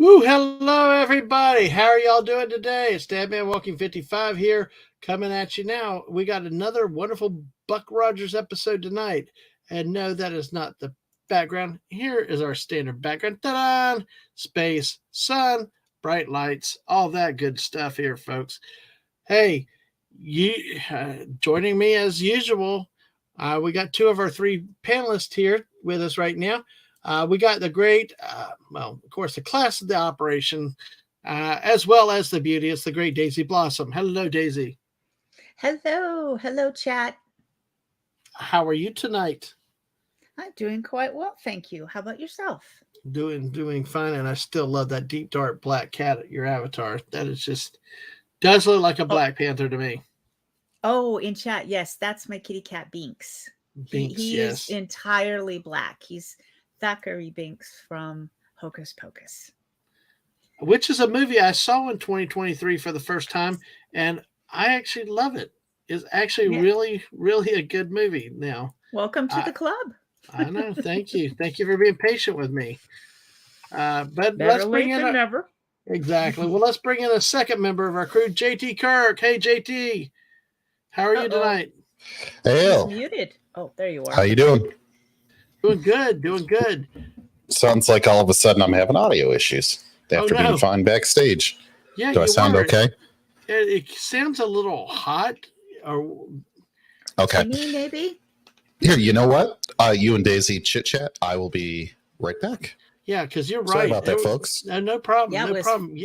Woo, hello everybody. How are y'all doing today? It's Dadman Walking 55 here, coming at you now. We got another wonderful Buck Rogers episode tonight. And no, that is not the background. Here is our standard background. Ta-da! Space, sun, bright lights, all that good stuff here, folks. Hey, joining me as usual. We got two of our three panelists here with us right now. We got the great, of course, the class of the operation, as well as the beauty. It's the great Daisy Blossom. Hello, Daisy. Hello, chat. How are you tonight? I'm doing quite well, thank you. How about yourself? Doing fine, and I still love that deep dark black cat, your avatar. That is just does look like a Black Panther to me. Oh, in chat, yes, that's my kitty cat Binks. He yes, is entirely black. He's Thackeray Binks from Hocus Pocus, which is a movie I saw in 2023 for the first time, and I actually love it. It's actually really a good movie. Now, welcome to the club. I know. Thank you for being patient with me. But better let's bring late in than never. Exactly. Well, let's bring in a second member of our crew, JT Kirk. Hey, JT, how are you tonight? Hey, muted. Oh, there you are. How you doing? Doing good. Sounds like all of a sudden I'm having audio issues after being fine backstage. Yeah, do I sound okay? It sounds a little hot. Or okay, me maybe. Here, you know what? You and Daisy chit chat. I will be right back. Yeah, because you're Sorry right about that, folks. No problem. Yeah, no problem.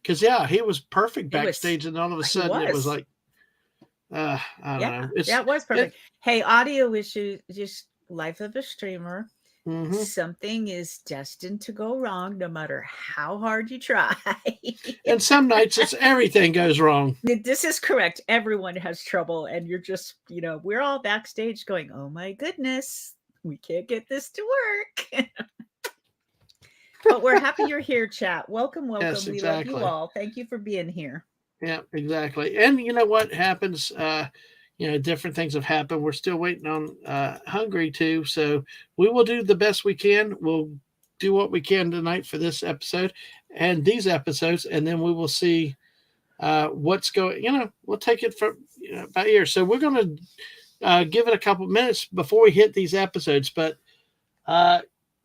Because he was perfect backstage, and all of a sudden it was like, I don't know. That was perfect. Hey, audio issues, just life of a streamer. Mm-hmm. Something is destined to go wrong no matter how hard you try. And some nights everything goes wrong. This is correct. Everyone has trouble, and you're just, we're all backstage going, oh my goodness, we can't get this to work. But we're happy you're here, chat. Welcome. Yes, exactly. We love you all. Thank you for being here. Yeah, exactly. And you know what happens? Different things have happened. We're still waiting on Hungary too. So we will do the best we can. We'll do what we can tonight for this episode and these episodes, and then we will see what's going. We'll take it from by ear. So we're going to give it a couple minutes before we hit these episodes. But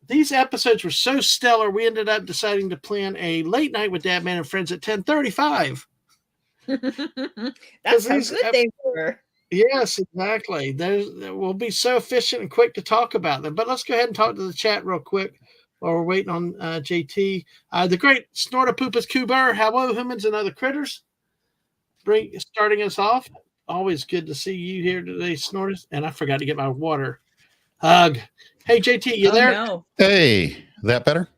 these episodes were so stellar, we ended up deciding to plan a late night with Dadman and Friends at 10:35. That's how good they were. Yes, exactly. We'll be so efficient and quick to talk about them. But let's go ahead and talk to the chat real quick while we're waiting on JT. The great Snortapoopas Kuber. Hello, humans and other critters. Starting us off. Always good to see you here today, Snortus. And I forgot to get my water. Hug. Hey, JT, you there? No. Hey, that better?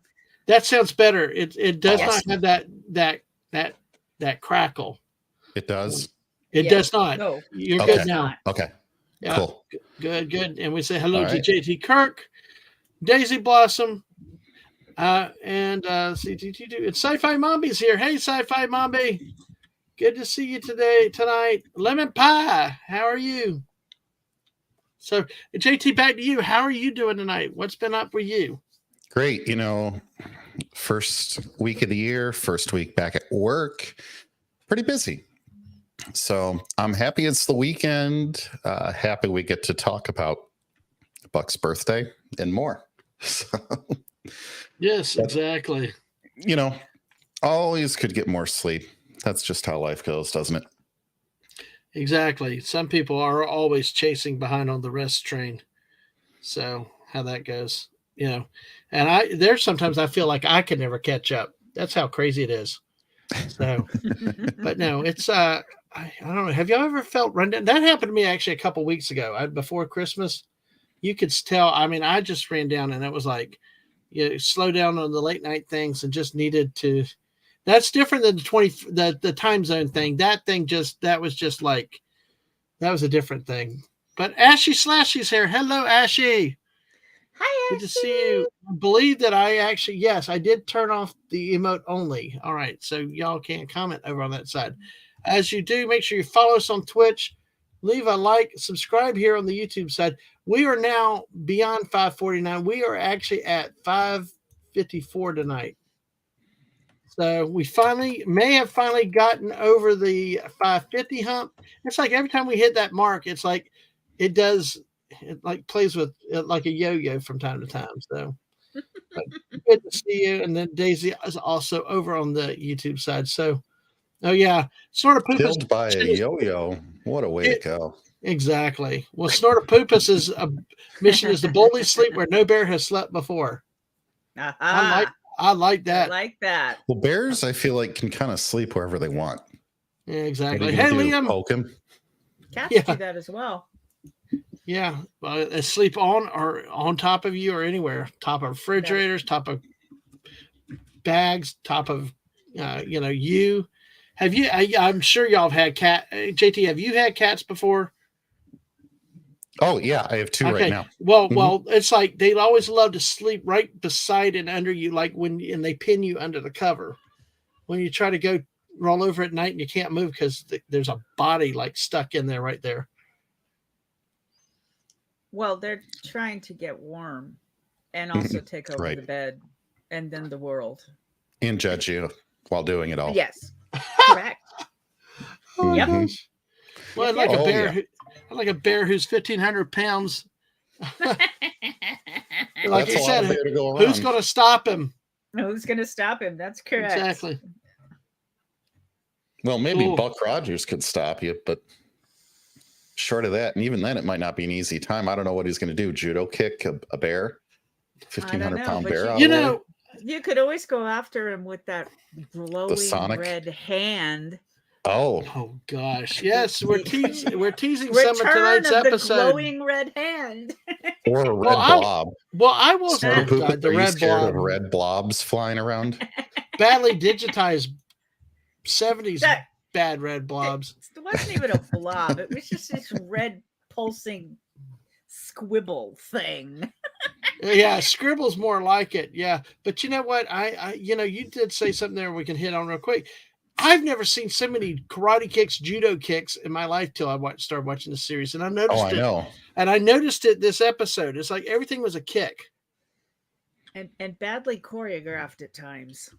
That sounds better. It does not have that crackle. It does? It does not. No. You're good now. Okay. Yeah, cool. Good. And we say hello to JT Kirk, Daisy Blossom, and CTT2. It's Sci-Fi Mombi's here. Hey, Sci-Fi Mombi. Good to see you tonight. Lemon Pie, how are you? So, JT, back to you. How are you doing tonight? What's been up with you? Great. First week of the year, first week back at work. Pretty busy. So I'm happy it's the weekend. Happy we get to talk about Buck's birthday and more. So, yes, exactly. Always could get more sleep. That's just how life goes, doesn't it? Exactly. Some people are always chasing behind on the rest train. So how that goes, and there's sometimes I feel like I can never catch up. That's how crazy it is. So, but no, it's, I don't know. Have y'all ever felt run down? That happened to me actually a couple weeks ago. Before Christmas, you could tell. I mean, I just ran down and it was like, slow down on the late night things and just needed to. That's different than the time zone thing. That was a different thing. But Ashy Slashy's here. Hello, Ashy. Hi, Good to see you. I believe that I did turn off the emote only. All right, so y'all can't comment over on that side. As you do, make sure you follow us on Twitch, leave a like, subscribe here on the YouTube side. We are now beyond 549. We are actually at 554 tonight. So we may have finally gotten over the 550 hump. It's like every time we hit that mark, it's like it like plays with it like a yo-yo from time to time. So but good to see you. And then Daisy is also over on the YouTube side. So, oh yeah, Killed by a yo-yo. What a way to go. Exactly. Well, Snortopoopas' mission is to boldly sleep where no bear has slept before. Aha. I like that. I like that. Well, bears, I feel like, can kind of sleep wherever they want. Yeah, exactly. What Hey, do? Liam. Poke him? Cats Yeah. do that as well. Yeah. They sleep on or on top of you or anywhere. Top of refrigerators, top of bags, top of, you. Have you, I'm sure y'all have had JT, have you had cats before? Oh, yeah. I have two right now. Well, it's like they always love to sleep right beside and under you, like and they pin you under the cover. When you try to go roll over at night and you can't move because there's a body like stuck in there right there. Well, they're trying to get warm and also take over the bed and then the world. And judge you while doing it all. Yes. Correct. Oh, yep. Gosh. Well, like a bear. Yeah. Like a bear who's 1,500 pounds. Like you said, who's going to stop him? Who's going to stop him? That's correct. Exactly. Well, maybe Buck Rogers could stop you, but short of that, and even then, it might not be an easy time. I don't know what he's going to do. Judo kick a bear, 1,500-pound bear. You could always go after him with that glowing red hand. Oh gosh! Yes, we're teasing some of tonight's episode. The glowing red hand, or a red blob. I will say, the red blob. Of red blobs flying around. Badly digitized 70s bad red blobs. It wasn't even a blob. It was just this red pulsing squibble thing. Yeah, scribble's more like it. Yeah, but you know what? You did say something there we can hit on real quick. I've never seen so many karate kicks, judo kicks in my life till I started watching the series, and I noticed it. Know. And I noticed it this episode. It's like everything was a kick, and badly choreographed at times.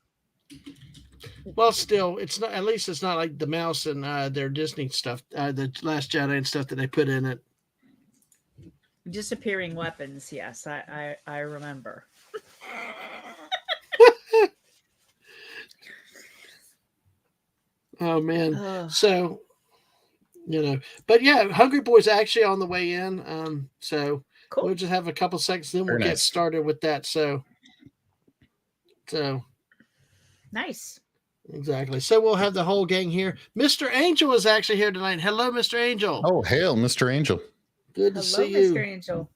Well, still, it's not. At least it's not like the mouse and their Disney stuff, the Last Jedi and stuff that they put in it. Disappearing weapons. Yes, I remember. Oh man. So, but yeah, Hungry Boy's actually on the way in. So cool. We'll just have a couple seconds, then we'll get started with that. So nice. Exactly. So we'll have the whole gang here. Mr. Angel is actually here tonight. Hello, Mr. Angel. Oh, hail, Mr. Angel. Good to see you. Mr. Angel.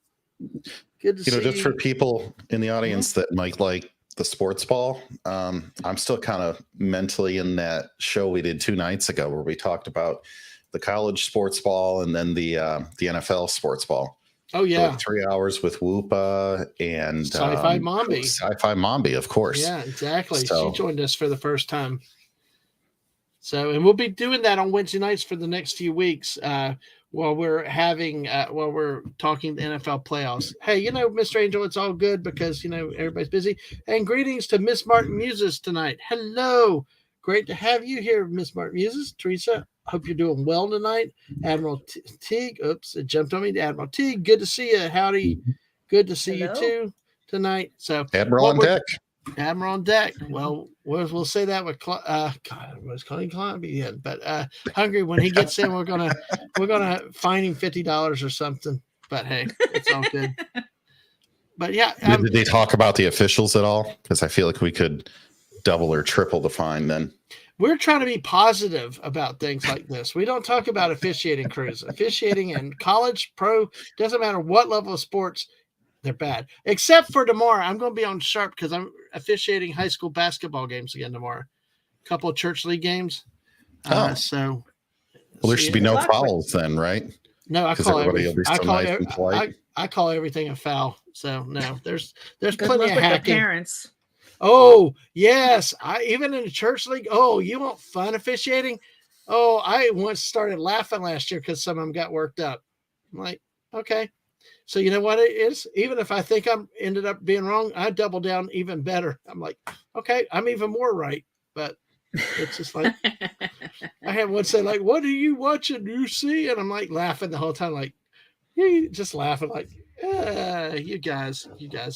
Good to see you. Just for people in the audience that might like the sports ball, I'm still kind of mentally in that show we did 2 nights ago where we talked about the college sports ball and then the NFL sports ball. Oh yeah, like 3 hours with Whoopa and Sci-Fi Mombi. Sci-Fi Mombi, of course. Yeah, exactly. So, she joined us for the first time. So, and we'll be doing that on Wednesday nights for the next few weeks while we're talking the NFL playoffs. Hey, Mr. Angel, it's all good because everybody's busy. And greetings to Miss Martin Muses tonight. Hello, great to have you here, Miss Martin Muses. Teresa, hope you're doing well tonight. Admiral Teague, oops, it jumped on me. Admiral Teague, good to see you. Howdy, good to see you too tonight. So Admiral on deck. Admiral on deck. Well, we'll say that with God, I was calling Columbia yet, but Hungry, when he gets in, we're gonna fine him $50 or something. But hey, it's all good. But yeah, did they talk about the officials at all? Because I feel like we could double or triple the fine then. We're trying to be positive about things like this. We don't talk about officiating crews. Officiating in college, pro, doesn't matter what level of sports, they're bad. Except for tomorrow. I'm going to be on sharp because I'm officiating high school basketball games again tomorrow. A couple of church league games. So, there should be no fouls then, right? No, I call everything a foul. So no, there's plenty of hacking. Parents. Oh, yes. Even in the church league. Oh, you want fun officiating? Oh, I once started laughing last year because some of them got worked up. I'm like, okay. So you know what it is? Even if I think I'm ended up being wrong, I double down even better. I'm like, okay, I'm even more right. but it's just like I had one say, like, "What are you watching, you see?" And I'm like laughing the whole time, like, you just laughing, like, you guys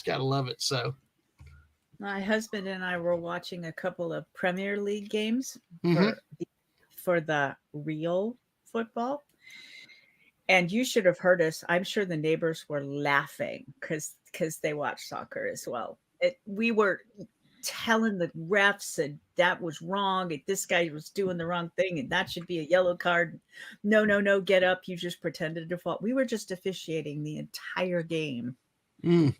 gotta love it. So, My husband and I were watching a couple of Premier League games mhm. for the real football. And you should have heard us. I'm sure the neighbors were laughing because they watch soccer as well. We were telling the refs and that was wrong, and this guy was doing the wrong thing, and that should be a yellow card. No, no, no, get up. You just pretended to fall. We were just officiating the entire game. Well,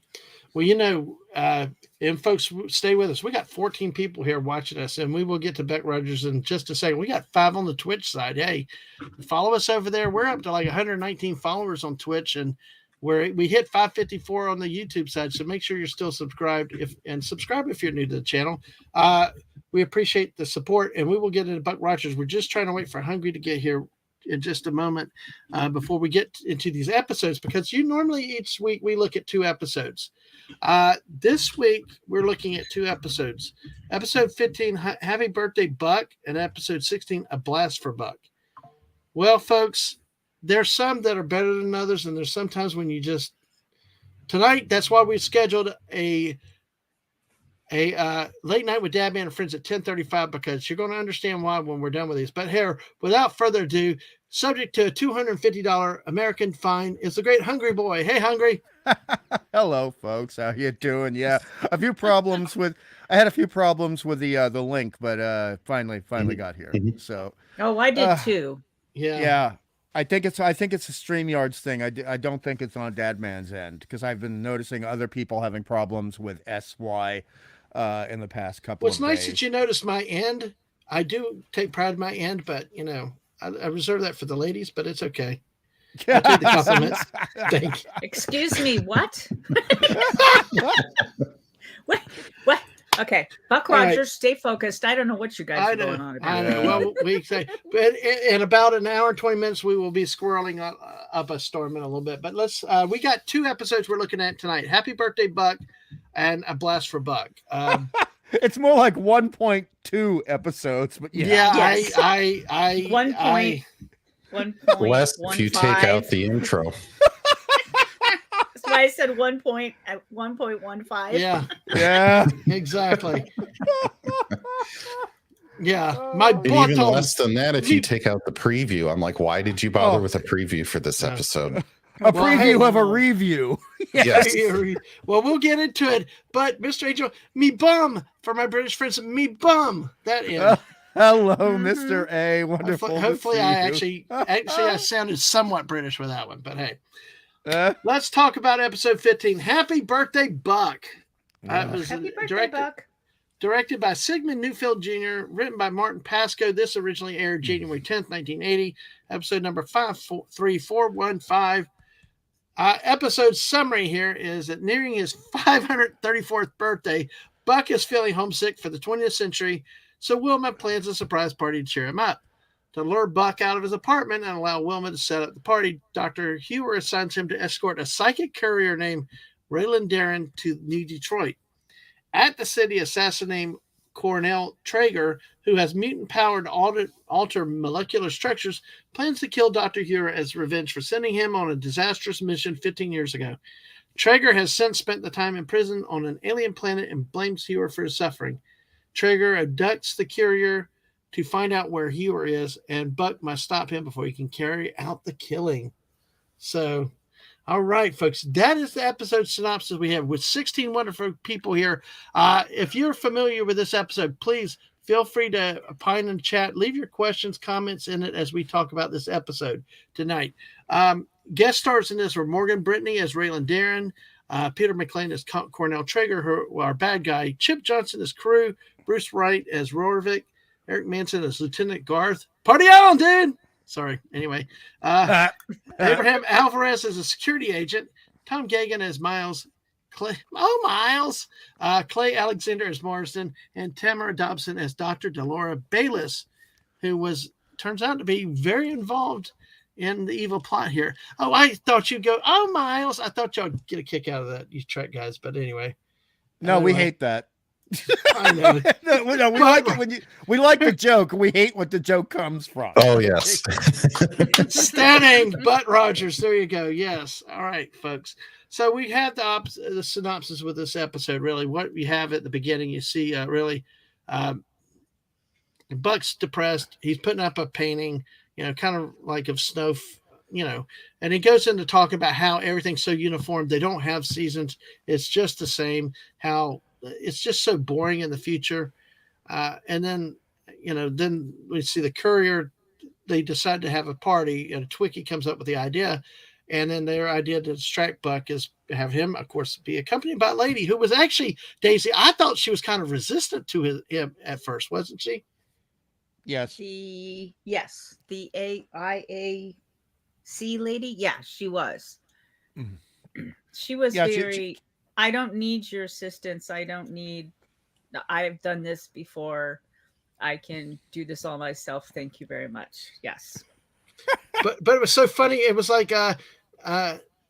and folks, stay with us. We got 14 people here watching us, and we will get to Beck Rogers in just a second. We got 5 on the Twitch side. Hey, follow us over there. We're up to like 119 followers on Twitch, and we hit 554 on the YouTube side. So make sure you're still subscribed and subscribe if you're new to the channel. We appreciate the support, and we will get into Buck Rogers. We're just trying to wait for Hungry to get here in just a moment before we get into these episodes, because normally each week we look at 2 episodes. This week we're looking at 2 episodes. Episode 15, Happy Birthday Buck, and episode 16, A Blast for Buck. Well, folks, there's some that are better than others, and there's sometimes when you just tonight. That's why we scheduled a late night with Dadman and friends at 10:35, because you're going to understand why when we're done with these. But here, without further ado, subject to a $250 American fine is the great Hungry Boy. Hey, Hungry. Hello, folks. How you doing? Yeah, I had a few problems with the link, but finally got here. So, I did too. Yeah. I think it's a StreamYard's thing. I don't think it's on Dadman's end, because I've been noticing other people having problems with SY in the past couple of days. Well, it's nice that you noticed my end. I do take pride in my end, but I reserve that for the ladies, but it's okay. I'll take the compliments. Thank you. Excuse me, what? What? Okay, Buck Rogers, right. Stay focused. I don't know what you guys are going on about. I know. Well, we say, but in about an hour and 20 minutes, we will be squirreling up a storm in a little bit. But let's. We got 2 episodes we're looking at tonight: Happy Birthday Buck and A Blast for Buck. It's more like 1.2 episodes, but yeah. Yes. I 1.1. Less if you take out the intro. That's why I said 1.15. Yeah, exactly. Yeah, my boss even less than that if you take out the preview. I'm like, why did you bother with a preview for this episode? A preview of a review. Yes. Well, we'll get into it. But Mr. Angel, me bum for my British friends. Me bum. That is. Hello, Mr. A. Wonderful. Hopefully, I I sounded somewhat British with that one. But hey, let's talk about episode 15. Happy Birthday, Buck. Happy birthday, Buck. Directed by Sigmund Newfield Jr., written by Martin Pascoe. This originally aired January 10th, 1980. Episode number 53415. Episode summary here is that nearing his 534th birthday, Buck is feeling homesick for the 20th century, so Wilma plans a surprise party to cheer him up. To lure Buck out of his apartment and allow Wilma to set up the party, Dr. Hewer assigns him to escort a psychic courier named Raylan Darren to New Detroit. At the city, assassin named Cornell Traeger, who has mutant power to alter molecular structures, plans to kill Dr. Hewer as revenge for sending him on a disastrous mission 15 years ago. Traeger has since spent the time in prison on an alien planet and blames Hewer for his suffering. Traeger abducts the courier to find out where Hewer is, and Buck must stop him before he can carry out the killing. So, all right, folks, that is the episode synopsis we have with 16 wonderful people here. If you're familiar with this episode, please feel free to opine in the chat. Leave your questions, comments in it as we talk about this episode tonight. Guest stars in this were Morgan Brittany as Raylan Darren, Peter McLean as Cornell Traeger, our bad guy, Chip Johnson as Crew, Bruce Wright as Rorvik, Eric Manson as Lieutenant Garth. Party on, dude! Sorry. Anyway, Abraham Alvarez as a security agent, Tom Gagan as Miles, Miles, Clay Alexander as Marsden, and Tamara Dobson as Dr. Delora Bayless, who turns out to be very involved in the evil plot here. Oh, I thought you'd go, Miles. I thought y'all get a kick out of that, you Trek guys. But anyway. No, we hate that. I know. No, we like it when we like the joke. We hate what the joke comes from. Oh yes. Stunning, Butt Rogers. There you go. Yes. All right, folks. So we have the synopsis with this episode. Really, what we have at the beginning, you see, um, Buck's depressed. He's putting up a painting, kind of like of snow, and he goes into talking about how everything's so uniform. They don't have seasons. It's just the same. How it's just so boring in the future. And then, then we see the courier. They decide to have a party, and Twiki comes up with the idea. And then their idea to distract Buck is have him, of course, be accompanied by a lady who was actually Daisy. I thought she was kind of resistant to him at first, wasn't she? Yes. The AIAC lady. Yeah, she was. Mhm. She was Yeah, very. I don't need your assistance. I've done this before. I can do this all myself. Thank you very much. Yes. But it was so funny. It was like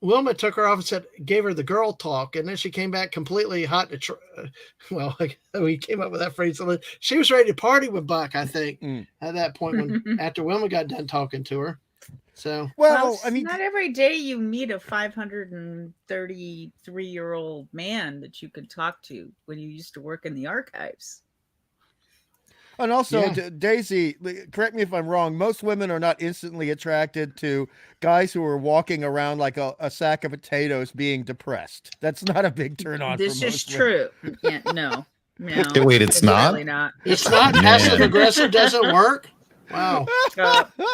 Wilma took her off and gave her the girl talk, and then she came back completely hot to we came up with that phrase. She was ready to party with Buck, I think, at that point after Wilma got done talking to her. So Well, I mean, not every day you meet a 533-year-old man that you can talk to when you used to work in the archives. and also, Yeah. Daisy, correct me if I'm wrong, most women are not instantly attracted to guys who are walking around like a sack of potatoes being depressed. That's not a big turn on. This for is most women. true. Yeah, no. Wait, it's not? Really not. it's not Man. passive aggressive doesn't work. Wow.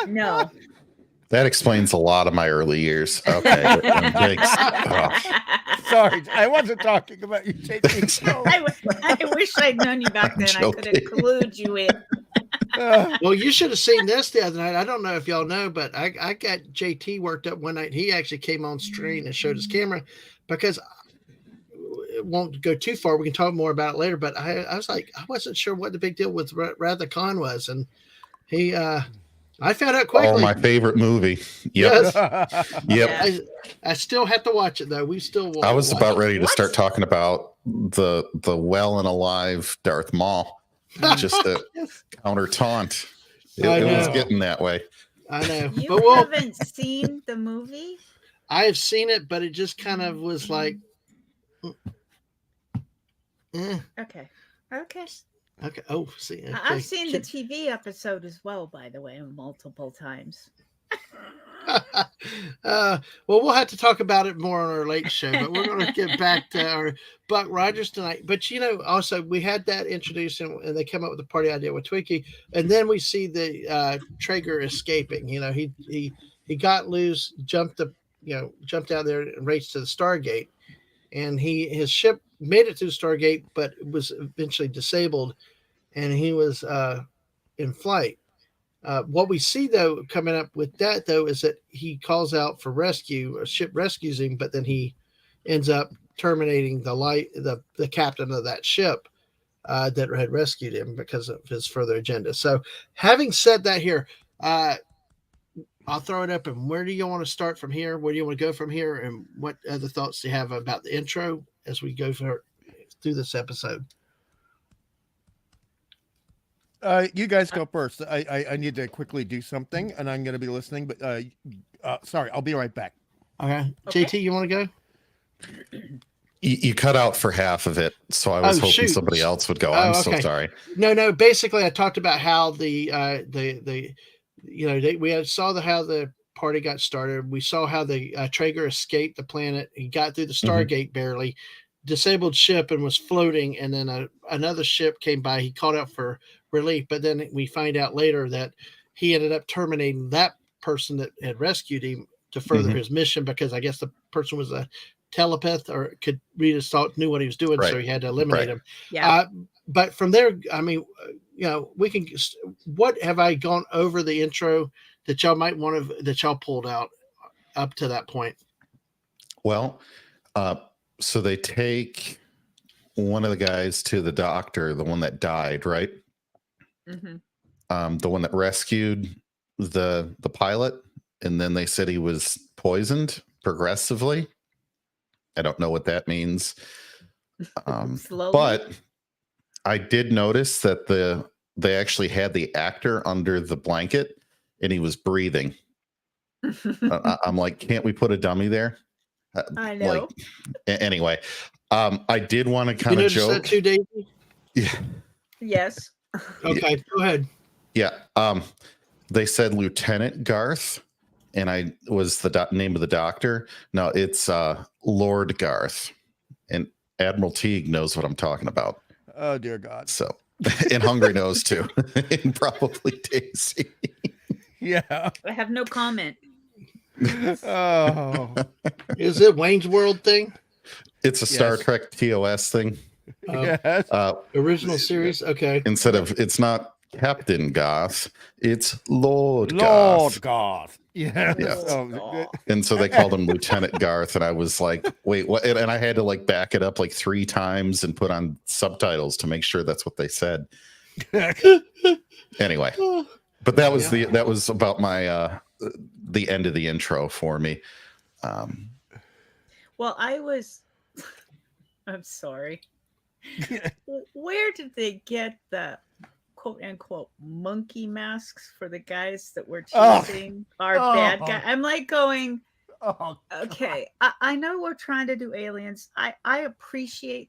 No. That explains a lot of my early years. Okay. Thanks. Oh. Sorry, I wasn't talking about you, JT. No. I wish I'd known you back then. I could have clued you in. Well, you should have seen this the other night. I don't know if y'all know, but I got JT worked up one night. He actually came on screen and showed his camera because it won't go too far. We can talk more about it later. But I was like, I wasn't sure what the big deal with Rather Khan was, and he. I found out quickly. Oh, my favorite movie. Yep. Yes. Yep. I still have to watch it though. We still. I was about ready to What? start talking about the well and alive Darth Maul, just to counter taunt. It was know. getting that way. I know, You but haven't seen the movie? I have seen it, but it just kind of was like. Okay. Okay. Okay. Oh, see. Okay. I've seen the TV episode as well, by the way, multiple times. Well, we'll have to talk about it more on our late show, but we're going to get back to our Buck Rogers tonight. But also we had that introduced, and they come up with the party idea with Twiki, and then we see the Traeger escaping. He got loose, jumped out there and raced to the Stargate, and his ship made it to the Stargate, but it was eventually disabled, and he was in flight. What we see though coming up with that though is that he calls out for rescue. A ship rescues him, but then he ends up terminating the captain of that ship that had rescued him because of his further agenda. So, having said that, here I'll throw it up. And where do you want to start from here? Where do you want to go from here? And what other thoughts do you have about the intro as we go through this episode? You guys go first. I need to quickly do something, and I'm going to be listening. But sorry, I'll be right back. Okay. JT, you want to go? You cut out for half of it, so I was hoping somebody else would go. I'm so sorry. No. Basically, I talked about how how the party got started. We saw how the Traeger escaped the planet. He got through the Stargate barely, disabled ship, and was floating. And then another ship came by. He called out for relief, but then we find out later that he ended up terminating that person that had rescued him to further his mission, because I guess the person was a telepath or could read his thoughts, knew what he was doing, so he had to eliminate him. Yeah. But from there, I mean, we can. What have I gone over the intro that y'all might want to that y'all pulled out up to that point? Well, so they take one of the guys to the doctor, the one that died, right? The one that rescued the pilot, and then they said he was poisoned progressively. I don't know what that means. Slowly. But I did notice that they actually had the actor under the blanket and he was breathing. I'm like, can't we put a dummy there? I Like, know. anyway, I did want to You kind of noticed that joke. too, Davey? Yeah, Yes. Okay, go ahead. yeah. They said Lieutenant Garth, and I was the name of the doctor. No, it's Lord Garth, and Admiral Teague knows what I'm talking about. Oh dear God. So, and Hungry knows too, and probably Daisy. Yeah. I have no comment. Oh. Is it Wayne's World thing? It's a Star Yes. Trek TOS thing. Yes. Original series? Okay. Instead of, it's not Captain Goth, it's Lord Lord Goth. God. Yeah. Yeah. Oh, And so they called him Lieutenant Garth, and I was like, wait, what? And I had to like back it up like 3 times and put on subtitles to make sure that's what they said. Anyway, but that was that was about my the end of the intro for me. Well, I'm sorry. Where did they get the quote unquote monkey masks for the guys that were chasing our bad guy? I'm like going, oh, okay, I know we're trying to do aliens. I appreciate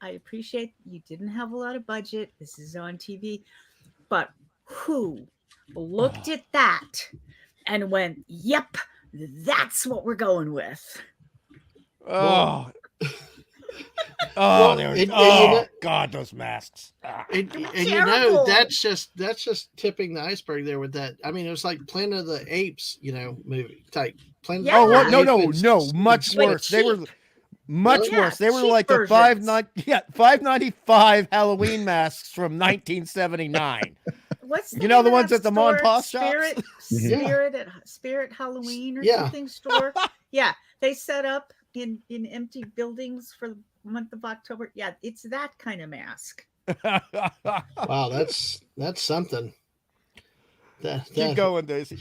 you didn't have a lot of budget. This is on TV. But who looked at that and went, yep, that's what we're going with? oh. Well, They were, and you know- God, those masks. And you know, terrible. that's just tipping the iceberg there with that. I mean, it was like Planet of the Apes, movie type. Planet Yeah. of the No, Apes. much But worse. They were cheap. much Yeah, worse. They were cheap like the versions. $5.95 Halloween masks from 1979. What's You know name the of ones that at the mom and store? pop shops? Spirit Halloween or Yeah. something store. Yeah, they set up in empty buildings for the month of October. Yeah, it's that kind of mask. Wow, that's something. Keep going, Daisy.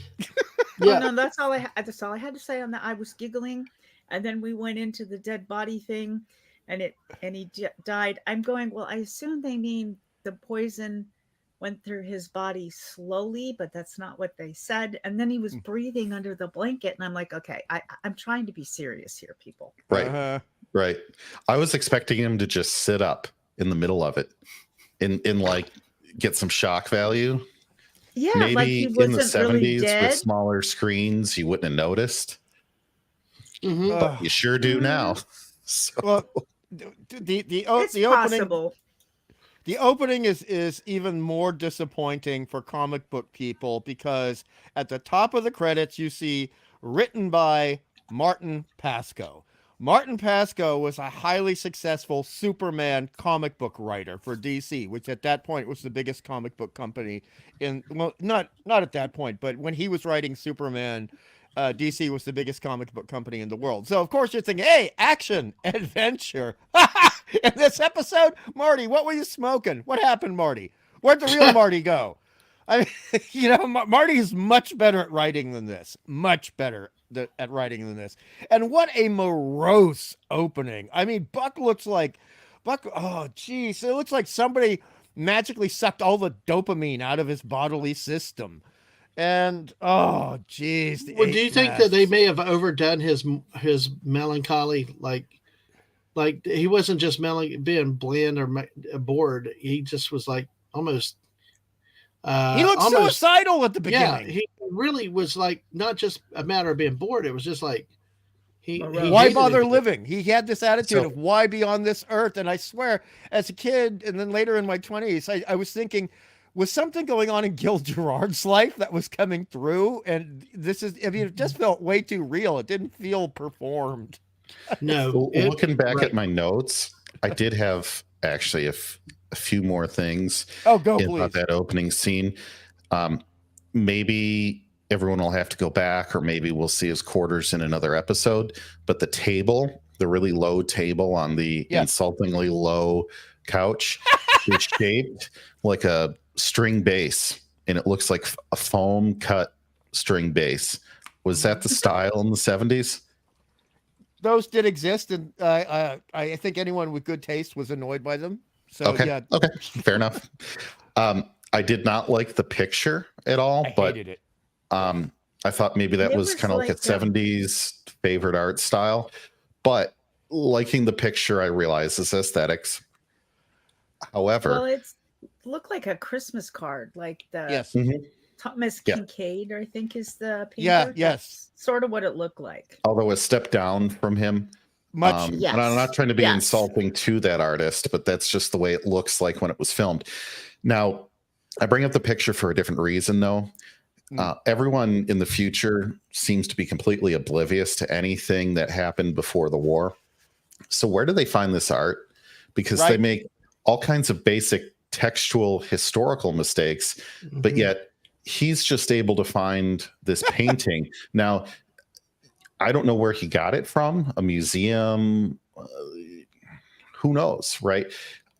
Yeah. Oh, no, that's all I had to say on that. I was giggling, and then we went into the dead body thing, and he died. I'm going, well, I assume they mean the poison went through his body slowly, but that's not what they said. And then he was breathing under the blanket, and I'm like, okay, I'm trying to be serious here, people. Right. Right. I was expecting him to just sit up in the middle of it and like get some shock value. Yeah, Maybe like he in the wasn't really 70s dead. with smaller screens, you wouldn't have noticed. Mhm. But you sure do now. So, Well, the It's opening possible. the opening is even more disappointing for comic book people because at the top of the credits you see written by Martin Pasco. Martin Pasco was a highly successful Superman comic book writer for DC, which at that point was the biggest comic book company not at that point, but when he was writing Superman, DC was the biggest comic book company in the world. So of course you're thinking, hey, action, adventure. In this episode, Marty, what were you smoking? What happened, Marty? Where'd the real Marty go? I mean, Marty is much better at writing than this. Much better at writing than this. And what a morose opening. I mean, Buck. Oh, geez, it looks like somebody magically sucked all the dopamine out of his bodily system. And oh, geez. Well, do you think that they may have overdone his melancholy? Like he wasn't just being bland or bored. He just was like almost. He looked suicidal at the beginning. Yeah, he really was like not just a matter of being bored. It was just like he why hated bother it. living? He had this attitude of why be on this earth. And I swear, as a kid, and then later in my 20s, I was thinking, was something going on in Gil Gerard's life that was coming through? And it just felt way too real. It didn't feel performed. No, looking back at my notes, I did have actually a few more things please. About that opening scene. Maybe everyone will have to go back, or maybe we'll see his quarters in another episode. But the really low table on the insultingly low couch is shaped like a string bass, and it looks like a foam cut string bass. Was that the style in the 70s? Those did exist, and I think anyone with good taste was annoyed by them. So Okay. yeah, Okay. Fair enough. I did not like the picture at all, I but hated it. I thought maybe that It was was kind of like a like, 70s favorite art style. But liking the picture, I realize is aesthetics. well, However, it's looked like a Christmas card, like the Yes. mhm, Thomas yeah. Kincaid, I think is the Yeah. painter. Yes. That's sort of what it looked like. Although a step down from him. Much. And I'm not Yes. trying to be Yes. insulting to that artist, but that's just the way it looks like when it was filmed. Now, I bring up the picture for a different reason, though. Everyone in the future seems to be completely oblivious to anything that happened before the war. So, where do they find this art? Because they Right. make all kinds of basic textual historical mistakes, but Mhm. yet he's just able to find this painting. Now, I don't know where he got it from, a museum, who knows, right?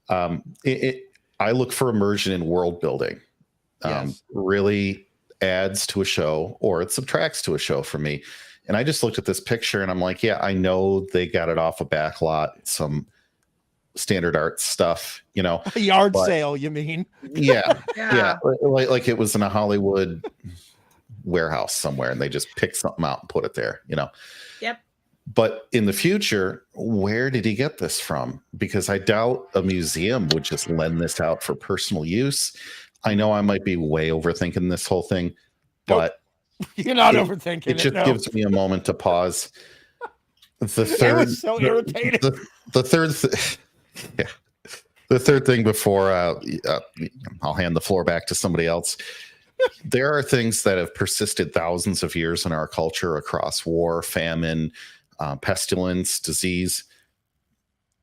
I look for immersion in world building. Yes. Really adds to a show or it subtracts to a show for me. And I just looked at this picture and I'm like, yeah, I know they got it off a backlot, some standard art stuff, A yard but sale, you mean? yeah, yeah, Yeah. like it was in a Hollywood warehouse somewhere and they just picked something out and put it there, Yep. But in the future, where did he get this from? Because I doubt a museum would just lend this out for personal use. I know I might be way overthinking this whole thing, but You're not it overthinking just it. No. gives me a moment to pause. The It third, was so irritating. The third, yeah, the third thing before I'll hand the floor back to somebody else. There are things that have persisted thousands of years in our culture across war, famine, pestilence, disease.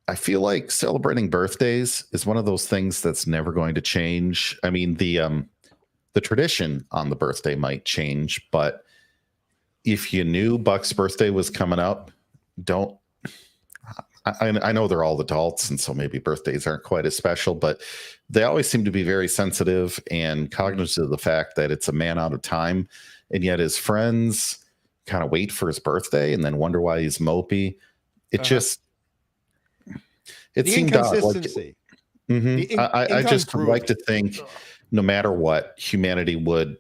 I feel like celebrating birthdays is one of those things that's never going to change. I mean, the tradition on the birthday might change, but if you knew Buck's birthday was coming up, don't. I know they're all adults, and so maybe birthdays aren't quite as special, but they always seem to be very sensitive and cognizant of the fact that it's a man out of time, and yet his friends kind of wait for his birthday and then wonder why he's mopey. It just it The seemed odd. Like, inconsistency. I just would like to think, Ugh. no matter what, humanity would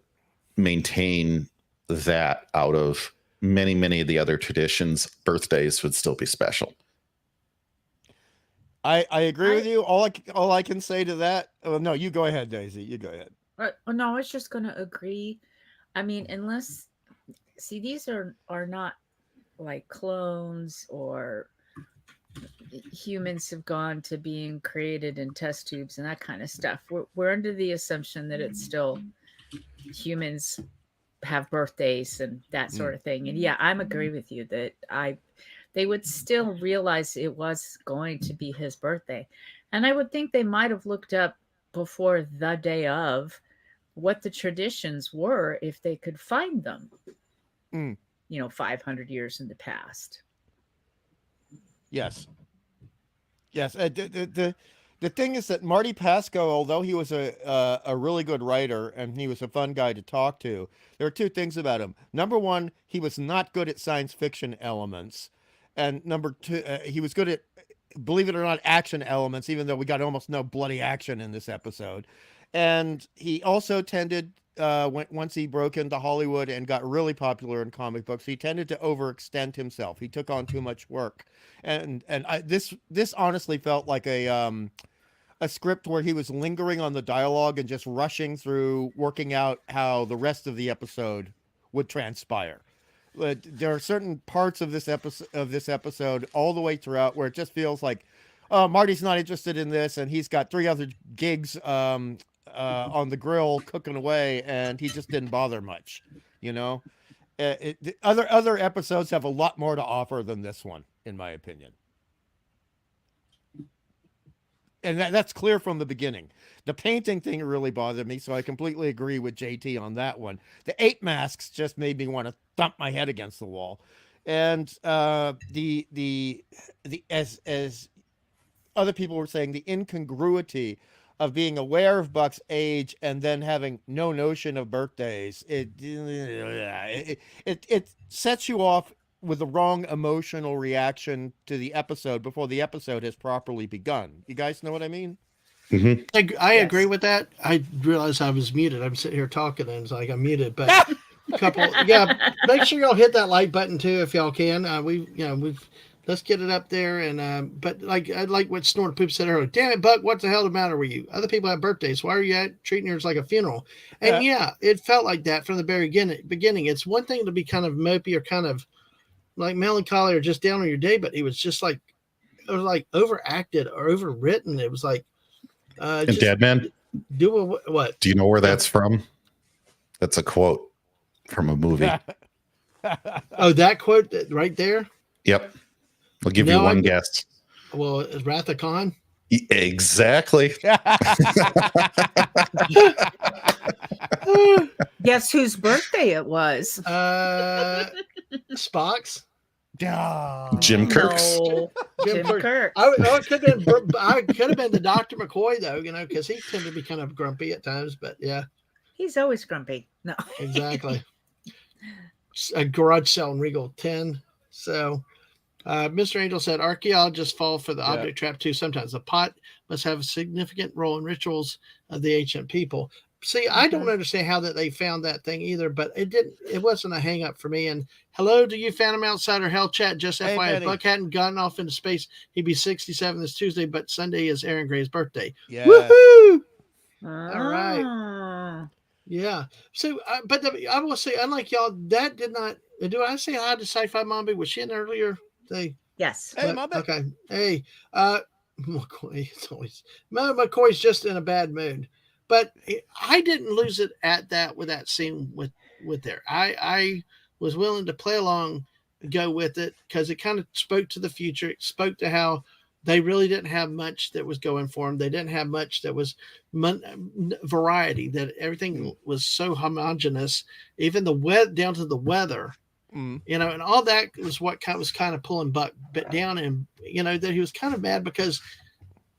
maintain that out of many of the other traditions. Birthdays would still be special. I agree with you. All I can say to that. Oh, no, you go ahead, Daisy. You go ahead. Oh, no, I was just going to agree. I mean, unless, see, these are not like clones or humans have gone to being created in test tubes and that kind of stuff. We're under the assumption that it's still humans have birthdays and that sort of thing. And yeah, I'm agree with you that they would still realize it was going to be his birthday. And I would think they might have looked up before the day of what the traditions were if they could find them, 500 years in the past. Yes. Yes. The thing is that Marty Pasco, although he was a really good writer and he was a fun guy to talk to, there are two things about him. Number one, he was not good at science fiction elements. And number two, he was good at, believe it or not, action elements, even though we got almost no bloody action in this episode. And he also tended, once he broke into Hollywood and got really popular in comic books, he tended to overextend himself. He took on too much work. And this honestly felt like a script where he was lingering on the dialogue and just rushing through, working out how the rest of the episode would transpire. There are certain parts of this episode all the way throughout where it just feels like, oh, Marty's not interested in this, and he's got 3 other gigs on the grill cooking away, and he just didn't bother much. Other episodes have a lot more to offer than this one, in my opinion. And that's clear from the beginning. The painting thing really bothered me, so I completely agree with JT on that one. The 8 masks just made me want to thump my head against the wall. And as other people were saying, the incongruity of being aware of Buck's age and then having no notion of birthdays, it sets you off with the wrong emotional reaction to the episode before the episode has properly begun. You guys know what I mean? Mhm. I Yes. agree with that. I realized I was muted. I'm sitting here talking and it's like I'm muted, but a couple, yeah. Make sure y'all hit that like button too if y'all can. Let's get it up there. And but like I like what Snort Poop said earlier. Damn it, Buck! What the hell the matter with you? Other people have birthdays. Why are you treating yours like a funeral? And yeah, it felt like that from the very beginning. It's one thing to be kind of mopey or kind of like melancholy or just down on your day, but it was just like it was like overacted or overwritten. It was like And just Dadman, do what? do you know where that's from? That's a quote from a movie. Oh, that quote right there. Yep. I'll give you No, one guess. Well, is Wrath of Khan? Exactly. Guess whose birthday it was? Spock's. Jim Kirk's. No, Jim Kirk. I could have been the Dr. McCoy though, because he tended to be kind of grumpy at times. But yeah, He's always grumpy. No, exactly. A garage sale in Regal 10. So, Mr. Angel said archaeologists fall for the object trap too. Sometimes the pot must have a significant role in rituals of the ancient people. See, I don't understand how that they found that thing either, but it wasn't a hang up for me. And hello to you, Phantom Outsider Hell Chat. Just Hey, FYI, if Betty. Buck hadn't gone off into space, he'd be 67 this Tuesday, but Sunday is Aaron Gray's birthday. Yes. Woohoo! all right. Yeah. So, I will say, unlike y'all, that did not. Do I say hi to Sci-Fi Mombi? Was she in earlier? Yes. Hey, Mombi. Okay. Hey, McCoy. It's always McCoy's just in a bad mood, but I didn't lose it at that with that scene with there. I was willing to play along, go with it because it kind of spoke to the future. It spoke to how they really didn't have much that was going for them. They didn't have much that was variety. That everything was so homogenous, even the down to the weather. And all that was what was kind of pulling Buck down, and that he was kind of mad because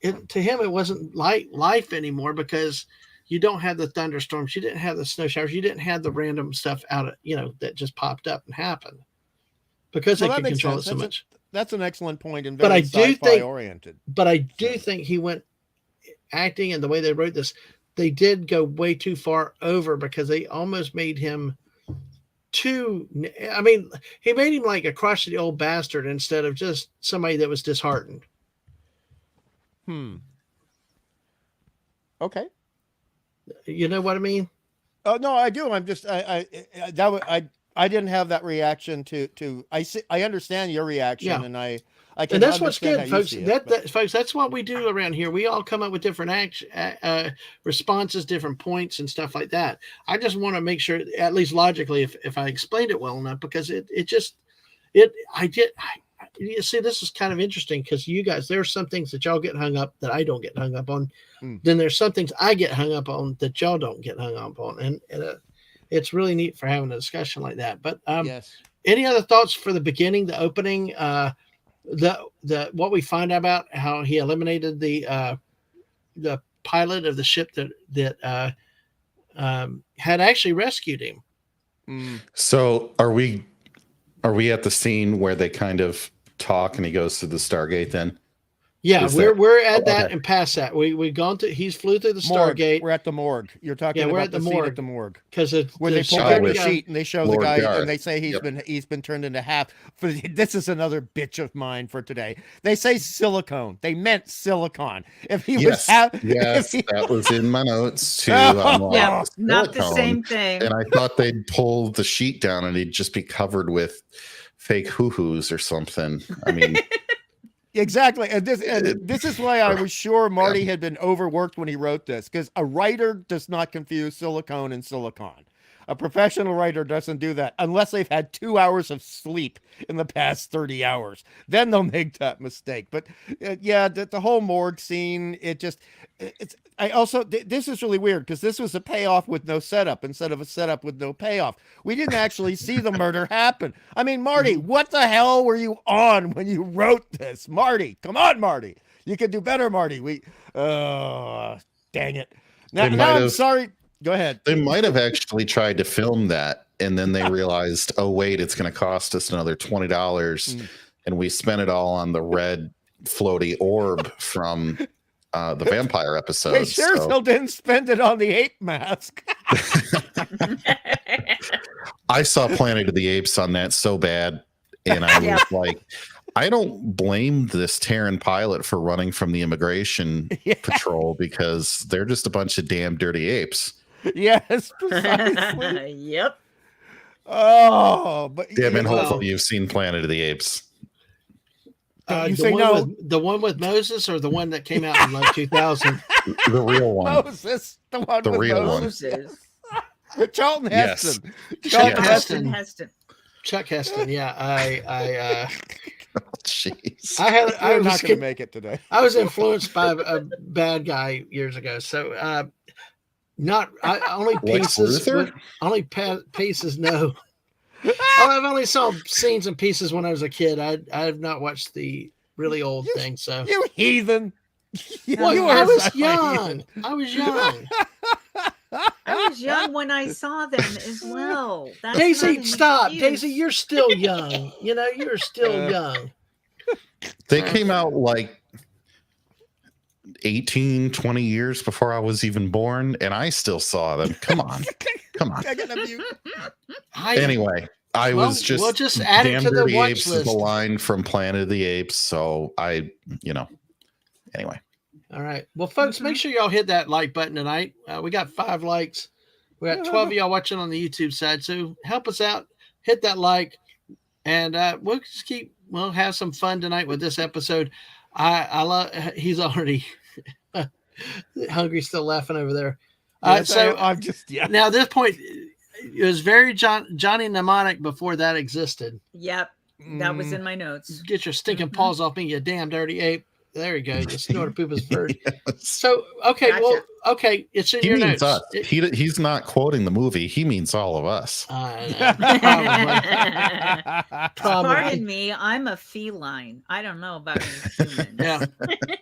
to him it wasn't like life anymore because you don't have the thunderstorms, you didn't have the snow showers, you didn't have the random stuff that just popped up and happened because they could control it so much. That's an excellent point and But very I do sci-fi think- oriented. But I do think he went acting and the way they wrote this, they did go way too far over because they almost made him he made him like a crotchety old bastard instead of just somebody that was disheartened. Okay. You know what I mean? Oh no, I do. I'm just I didn't have that reaction to I understand your reaction Yeah. and I can And that's what's understand good, how you folks. see it, Folks, that's what we do around here. We all come up with different responses, different points, and stuff like that. I just want to make sure, at least logically, if I explained it well enough, because you see, this is kind of interesting because you guys, there's some things that y'all get hung up that I don't get hung up on. Then there's some things I get hung up on that y'all don't get hung up on, and it's really neat for having a discussion like that. But yes. any other thoughts for the beginning, the opening? The what we find out about how he eliminated the pilot of the ship that had actually rescued him. So are we at the scene where they kind of talk and he goes to the Stargate then? Yeah, Is we're at that okay. and past that. We've gone to. He's flew through the Morgue. Stargate We're at the morgue. You're talking Yeah, we're about at the the scene morgue. at the morgue. because Where they pull shot out the with sheet and they show the Lord guy Garth. and they say he's been turned into half. This is another bitch of mine for today. They say silicone. They meant silicon. If he was Yes, half, yes, that was in my notes too. Oh, Yeah, like, not the silicone. same thing. And I thought they'd pull the sheet down and he'd just be covered with fake hoo-hoos or something. I mean, exactly. And this is why I was sure Marty had been overworked when he wrote this, because a writer does not confuse silicone and silicon. A professional writer doesn't do that unless they've had 2 hours of sleep in the past 30 hours. Then they'll make that mistake. But the whole morgue scene, this is really weird because this was a payoff with no setup instead of a setup with no payoff. We didn't actually see the murder happen. I mean, Marty, what the hell were you on when you wrote this? Marty, come on, Marty. You can do better, Marty. Dang it. Now I'm sorry. Go ahead. they might have actually tried to film that and then they realized, oh, wait, it's going to cost us another $20. And we spent it all on the red floaty orb from the vampire episode. They sure still didn't spend it on the ape mask. I saw Planet of the Apes on that so bad, and I was like, I don't blame this Terran pilot for running from the immigration patrol because they're just a bunch of damn dirty apes. Yes, precisely. Yep. Oh, but Damn it, hopefully you've seen Planet of the Apes. You say no. The one with Moses or the one that came out in like 2000? The real one. Moses, the one The with real one. Moses. Charlton Yes. Heston. Charlton Heston. Chuck Heston. Yeah, I Jeez. I was not going to make it today. I was influenced by a bad guy years ago. So only Lex pieces. Luthor? Only pieces. No. I've only saw scenes and pieces when I was a kid. I have not watched the really old thing. So You heathen. well, I was young. I was young. I was young when I saw them as well. That's Daisy, not an stop. excuse. Daisy, you're still young. You know, you're still young. They came out like 18, 20 years before I was even born, and I still saw them. Come on. Come on. I gotta mute. Anyway, I Well, was just we'll just add it damn to the dirty watch apes list. is the line from Planet of the Apes. So anyway. All right. Well, folks, make sure y'all hit that like button tonight. We got 5 likes. We got 12 of y'all watching on the YouTube side. So help us out. Hit that like. And we'll have some fun tonight with this episode. I love, he's already Hungry's still laughing over there. Yes, So I'm just, now at this point, it was very Johnny Mnemonic before that existed. Yep. That was in my notes. Get your stinking paws off me, you damn dirty ape. There you go. You snorted poop as a bird. Yes. So, okay, Gotcha. well, okay, it's in He your means notes. us. He's not quoting the movie. He means all of us. Probably. Pardon me, I'm a feline. I don't know about you humans. Yeah.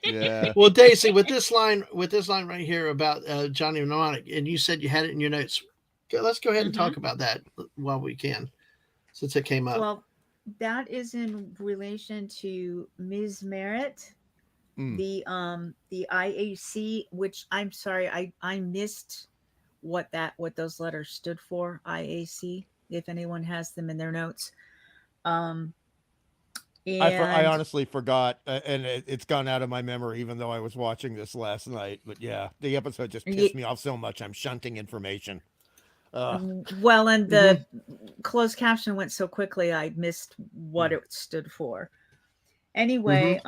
yeah. Well, Daisy, with this line right here about Johnny Mnemonic, and you said you had it in your notes. Let's go ahead and talk about that while we can, since it came up. Well, that is in relation to Ms. Merritt, the IAC, which I'm sorry, I missed what those letters stood for. IAC, if anyone has them in their notes. I And honestly forgot, and it's gone out of my memory, even though I was watching this last night. But yeah, the episode just pissed me off so much. I'm shunting information. well, and the closed caption went so quickly, I missed what it stood for. Anyway,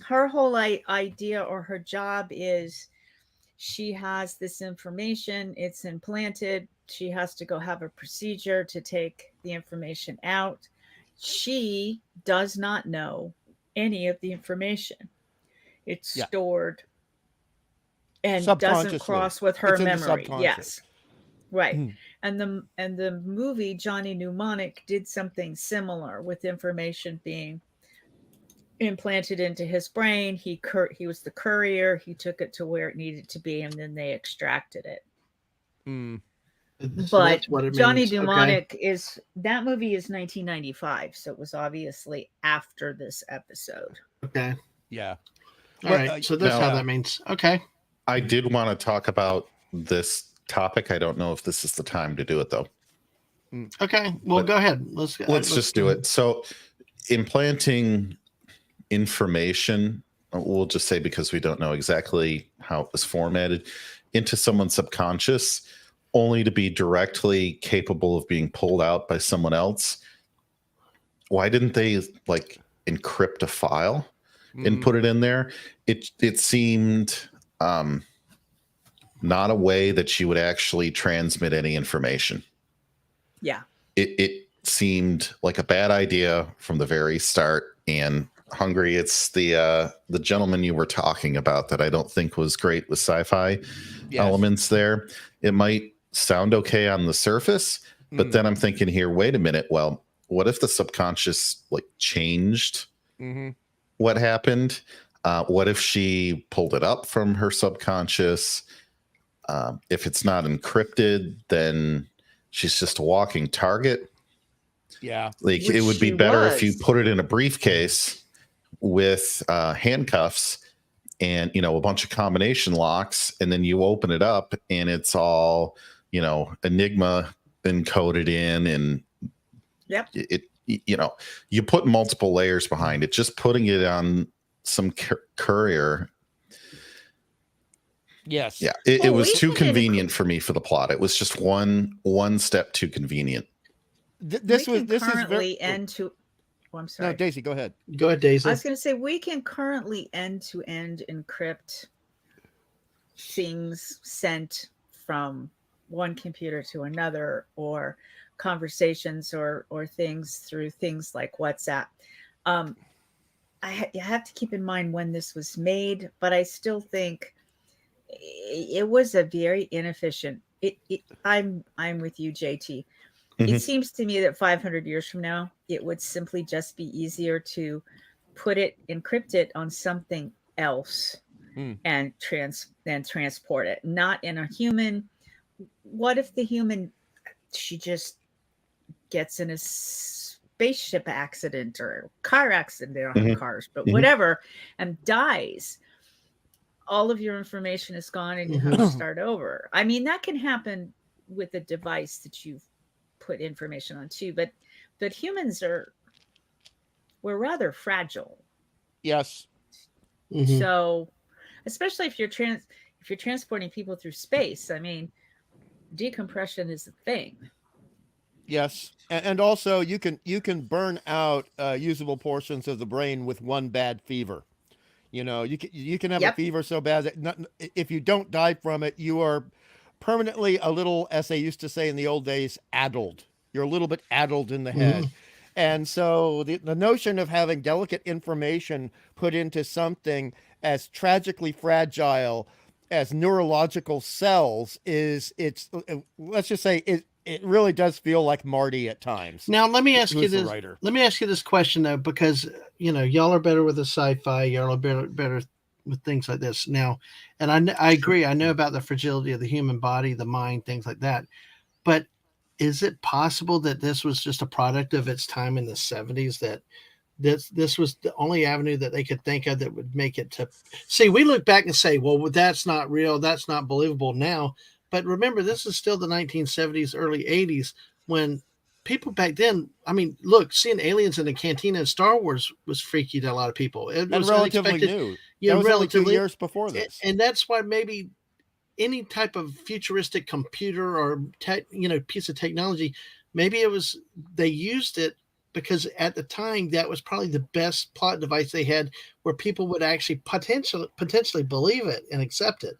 her whole idea or her job is she has this information, it's implanted. She has to go have a procedure to take the information out. She does not know any of the information. It's stored and doesn't cross with her memory. Yes. Right. And the movie Johnny Mnemonic did something similar with information being implanted into his brain. He was the courier. He took it to where it needed to be, and then they extracted it. So But that's what it Johnny means. Mnemonic that movie is 1995, so it was obviously after this episode. Okay. Yeah. All right. So that's how that means. Okay. I did want to talk about this topic. I don't know if this is the time to do it, though. Okay. Well, go ahead. Let's just do it. So implanting information, we'll just say because we don't know exactly how it was formatted, into someone's subconscious only to be directly capable of being pulled out by someone else. Why didn't they like encrypt a file and put it in there? It seemed not a way that she would actually transmit any information. Yeah. It seemed like a bad idea from the very start. And Hungry, it's the gentleman you were talking about that I don't think was great with sci-fi elements there. It might sound okay on the surface, but then I'm thinking here, wait a minute. Well, what if the subconscious like changed what happened? What if she pulled it up from her subconscious? If it's not encrypted, then she's just a walking target. Yeah. Like it would be better if you put it in a briefcase with handcuffs and a bunch of combination locks, and then you open it up and it's all Enigma encoded in, and Yep. it you put multiple layers behind it. Just putting it on some courier. Yes. Yeah, it Well, was we too can convenient for me for the plot. It was just one step too convenient. This we was can this is currently very. end to. Oh, I'm sorry. No, Daisy, go ahead. Go ahead, Daisy. I was going to say we can currently end-to-end encrypt things sent from one computer to another, or conversations or things through things like WhatsApp. You have to keep in mind when this was made, but I still think it was a very inefficient. I'm with you, JT. Mhm. It seems to me that 500 years from now, it would simply just be easier to encrypt it on something else and transport it, not in a human. What if the human, she just gets in a spaceship accident or car accident? They don't have cars, but whatever, and dies. All of your information is gone and you have to start over. I mean, that can happen with a device that you've put information on too, but humans we're rather fragile. Yes. So especially if you're transporting people through space, I mean, decompression is a thing. Yes, and also you can burn out usable portions of the brain with one bad fever. You can have a fever so bad that if you don't die from it, you are permanently a little, as they used to say in the old days, addled. You're a little bit addled in the head. And so the notion of having delicate information put into something as tragically fragile as neurological cells let's just say it really does feel like Marty at times. Now let me ask you who's the this. writer. Let me ask you this question though, because y'all are better with the sci-fi. Y'all are better with things like this now, and I agree. I know about the fragility of the human body, the mind, things like that. But is it possible that this was just a product of its time in the 70s? That this was the only avenue that they could think of that would make it to see. We look back and say, well, that's not real. That's not believable now. But remember, this is still the 1970s, early 80s, when people back then, I mean, look, seeing aliens in the cantina in Star Wars was freaky to a lot of people. It was relatively unexpected. new. Yeah, that was relatively only 2 years before this. And that's why maybe any type of futuristic computer or piece of technology, maybe they used it because at the time that was probably the best plot device they had, where people would actually potentially believe it and accept it.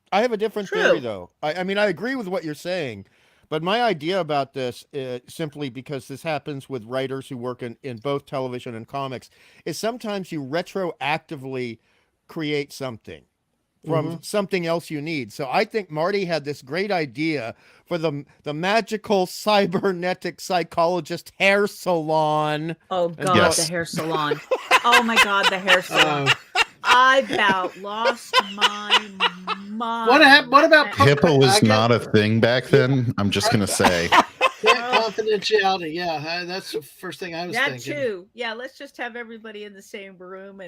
I have a different theory, though. I mean, I agree with what you're saying, but my idea about this, simply because this happens with writers who work in both television and comics, is sometimes you retroactively create something from something else you need. So I think Marty had this great idea for the magical cybernetic psychologist hair salon. Oh God, the hair salon. Oh my God, the hair salon. I about lost my mind. What about HIPAA was not a thing back then? I'm just going to say. Confidentiality. Yeah, that's the first thing I was thinking. That too. Yeah, let's just have everybody in the same room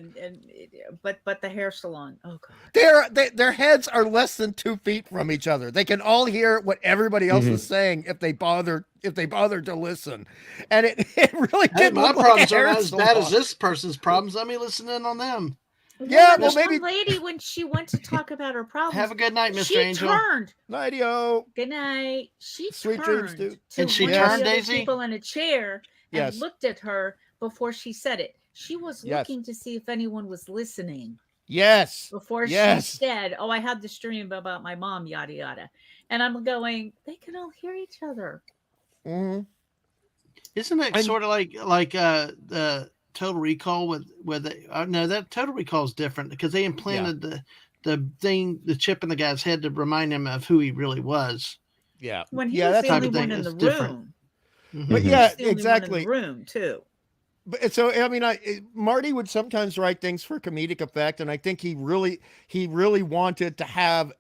but the hair salon. Oh God. Their heads are less than 2 feet from each other. They can all hear what everybody else is saying if they bother to listen. And it really did my look problems like a are hair not as salon. bad as this person's problems. Let me listen in on them. Yeah, well, maybe. One lady, when she went to talk about her problems, have a good night, Mr. She Angel. turned. Night-o. Good night. She Sweet turned dreams, dude. to And she one turned, of the other Daisy? people in a chair and Yes. looked at her before she said it. She was Yes. looking to see if anyone was listening. Yes. Before Yes. she said, "Oh, I had this dream about my mom," yada yada, and I'm going, they can all hear each other. Mm-hmm. Isn't it sort of like the Total Recall with no, that Total Recall is different because they implanted the chip in the guy's head to remind him of who he really was. Yeah. When he was the only one in the room. But yeah, He was the only exactly. one in the room too. But so I mean, Marty would sometimes write things for comedic effect, and I think he really wanted to have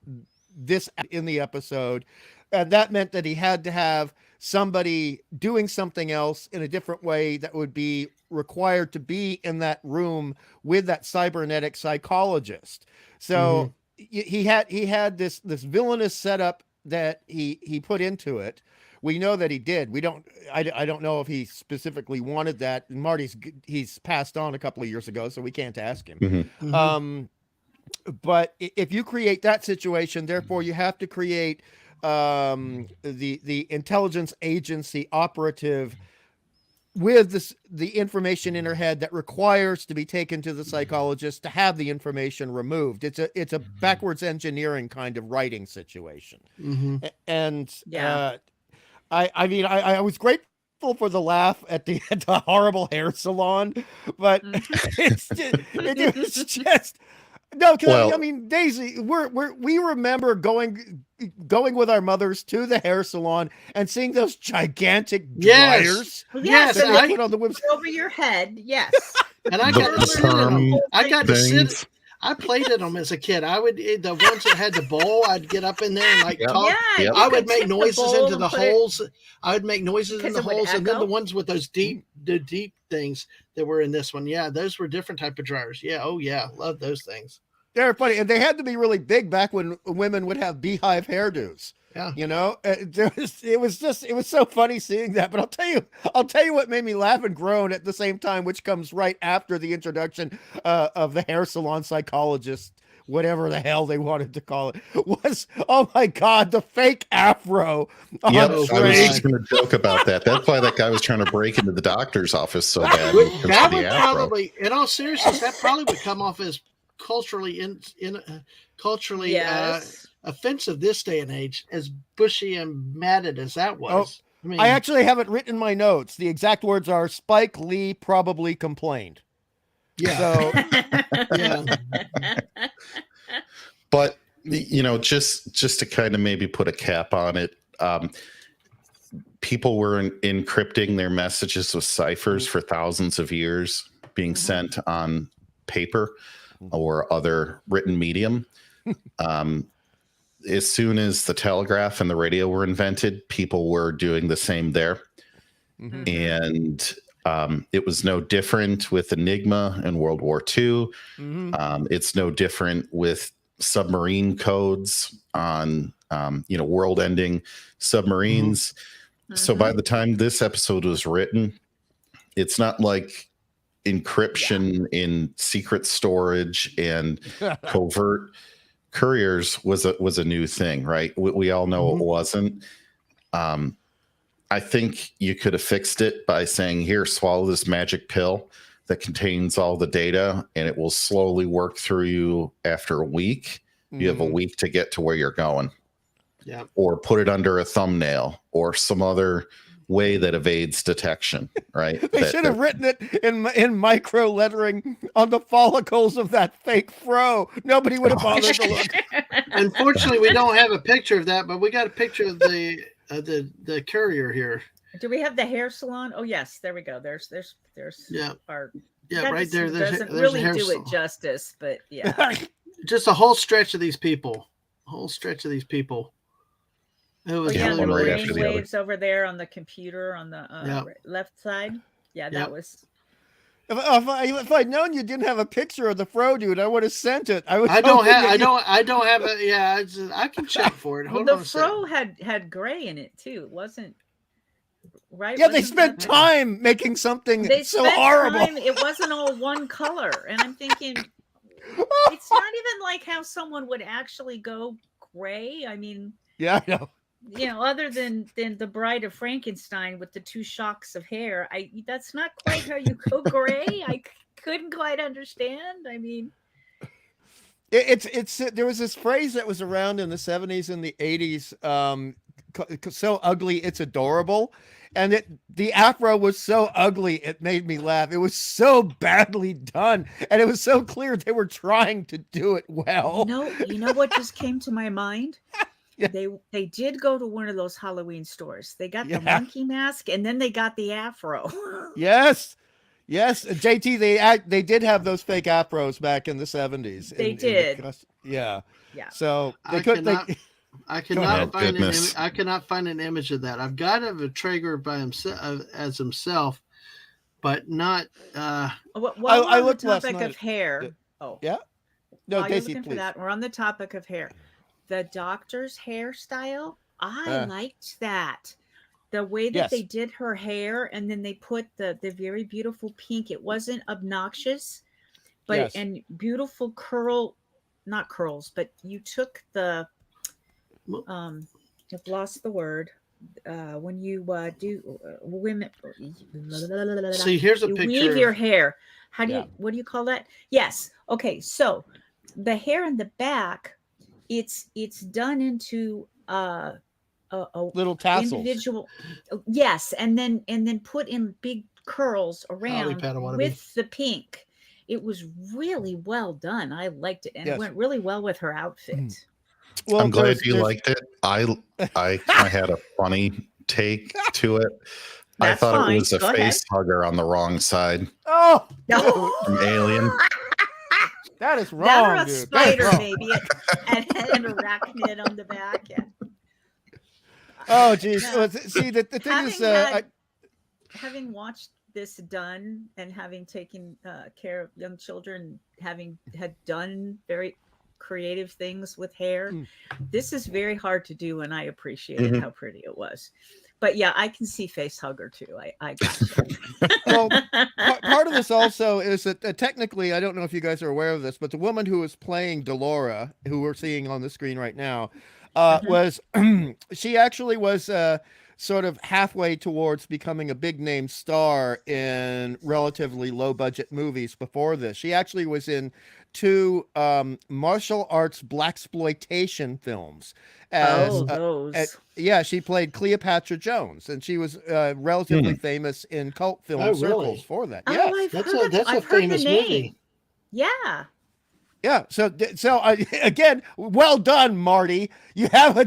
this in the episode, and that meant that he had to have somebody doing something else in a different way that would be required to be in that room with that cybernetic psychologist. So he had this villainous setup that he put into it. We know that he did. I don't know if he specifically wanted that. And he's passed on a couple of years ago, so we can't ask him. But if you create that situation, therefore you have to create the intelligence agency operative with the information in her head that requires to be taken to the psychologist to have the information removed. It's a backwards engineering kind of writing situation. And I mean, I was grateful for the laugh at the horrible hair salon, but it was just no. Because I mean, Daisy, we remember going with our mothers to the hair salon and seeing those gigantic dryers. Yes, that they put on the whips over your head. Yes, and I got to sit in them. I got to sit. I played in them as a kid. The ones that had the bowl, I'd get up in there and like talk. Yeah, I would make noises into the holes. I would make noises in the holes, and then the ones with those deep things that were in this one. Yeah, those were different type of dryers. Yeah, oh yeah, love those things. They're funny, and they had to be really big back when women would have beehive hairdos. Yeah, you know, it was so funny seeing that. But I'll tell you what made me laugh and groan at the same time, which comes right after the introduction of the hair salon psychologist, whatever the hell they wanted to call it, was, oh my God, the fake afro. Yeah, I was just going to joke about that. That's why that guy was trying to break into the doctor's office so bad. That would probably, in all seriousness, that probably would come off as culturally offensive this day and age, as bushy and matted as that was. I actually have it written in my notes. The exact words are Spike Lee probably complained. Yeah. So, yeah. But, you know, just to kind of maybe put a cap on it, people were encrypting their messages with ciphers for thousands of years, being sent on paper or other written medium. As soon as the telegraph and the radio were invented, people were doing the same there. And it was no different with Enigma in World War II. It's no different with submarine codes on, world-ending submarines. So by the time this episode was written, it's not like encryption in secret storage and covert couriers was a new thing, right? We all know it wasn't. I think you could have fixed it by saying, here, swallow this magic pill that contains all the data, and it will slowly work through you after a week. You have a week to get to where you're going. Yeah. Or put it under a thumbnail or some other way that evades detection, right? They should have written it in micro lettering on the follicles of that fake fro. Nobody would have bothered to look. Unfortunately, we don't have a picture of that, but we got a picture of the courier here. Do we have the hair salon? Oh yes, there we go. There's our right there. Doesn't really do it justice, but yeah. Just a whole stretch of these people. It was the right brain waves over there on the computer on the left side. Yeah, that was. If I'd known you didn't have a picture of the fro dude, I would have sent it. I don't have a. Yeah, I can check for it. Well, the fro had gray in it too. It wasn't right. Yeah, they spent time making something so horrible. It wasn't all one color, and I'm thinking, it's not even like how someone would actually go gray. I mean, yeah, I know. Other than the Bride of Frankenstein with the two shocks of hair, that's not quite how you go gray. I couldn't quite understand. I mean, it's there was this phrase that was around in the 70s and the 80s, so ugly it's adorable, and the afro was so ugly it made me laugh. It was so badly done, and it was so clear they were trying to do it well. You know what just came to my mind? Yeah. They did go to one of those Halloween stores. They got the monkey mask, and then they got the afro. Yes, JT, they did have those fake afros back in the 70s. They did. Yeah. Yeah. So I Go ahead. cannot find an Goodness. I cannot find an image of that. I've got of a Traeger by himself as himself, but not. While I we're on the looked last topic night. of hair, Yeah. No, while you're Daisy, looking for please. that, we're on the topic of hair. The doctor's hairstyle, I liked that. The way that they Yes. did her hair, and then they put the very beautiful pink. It wasn't obnoxious, but Yes. and beautiful not curls, but you took the I've lost the word. When you do women, See, here's a you picture. weave your hair. How do Yeah. you? What do you call that? Yes. Okay. So the hair in the back, it's done into a Little tassels. individual. Yes, and then put in big curls around Padawan with the pink. It was really well done. I liked it, and it Yes. went really well with her outfit. Well, I'm glad there's- you there's- liked it. I kind of had a funny take to it. I That's thought fine. it was a Go ahead. face hugger on the wrong side Oh, from Alien. that is That or wrong, a dude. That is spider, wrong. maybe, and an arachnid on the back. Yeah. Oh, geez. No. Well, see, the thing Having is, having watched this done and having taken care of young children, having had done very creative things with hair, this is very hard to do, and I appreciated how pretty it was. But yeah, I can see face hugger too. I got you. well, part of this also is that technically, I don't know if you guys are aware of this, but the woman who was playing Delora, who we're seeing on the screen right now, was she actually was sort of halfway towards becoming a big name star in relatively low budget movies before this. She actually was in 2 martial arts blaxploitation films. Those. Yeah, she played Cleopatra Jones, and she was relatively famous in cult film circles for that. Oh, Yes. I've That's heard, a I've heard famous the name. movie. Yeah. Yeah, so again, well done, Marty. You have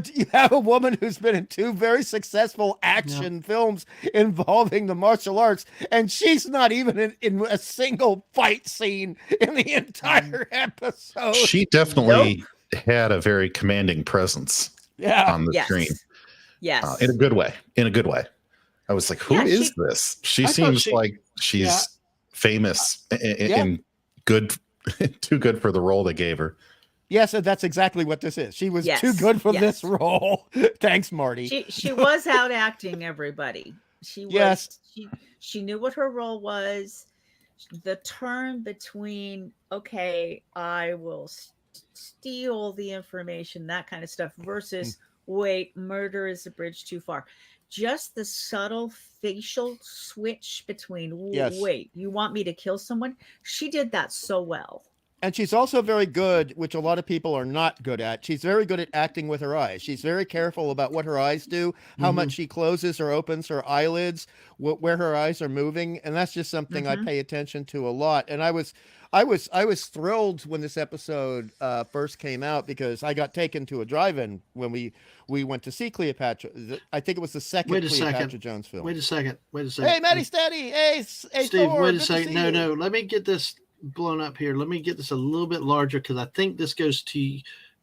a woman who's been in 2 very successful action films involving the martial arts, and she's not even in a single fight scene in the entire episode. She definitely had a very commanding presence on the screen. Yes. In a good way. In a good way. I was like, who is this? She seems like she's famous and good. Too good for the role they gave her. Yes, and that's exactly what this is. She was too good for this role. Thanks, Marty. She was out acting everybody. She was. She knew what her role was. The turn between I will steal the information, that kind of stuff, versus wait, murder is a bridge too far. Just the subtle facial switch between wait, you want me to kill someone? She did that so well. And she's also very good, which a lot of people are not good at. She's very good at acting with her eyes. She's very careful about what her eyes do, how much she closes or opens her eyelids, where her eyes are moving, and that's just something I pay attention to a lot. And I was thrilled when this episode first came out, because I got taken to a drive-in when we went to see Cleopatra. I think it was the second Cleopatra Jones film. Wait a second. Hey, Maddie Steady. Hey, Steve, Thor, wait a second. No. Let me get this blown up here. Let me get this a little bit larger, because I think this goes to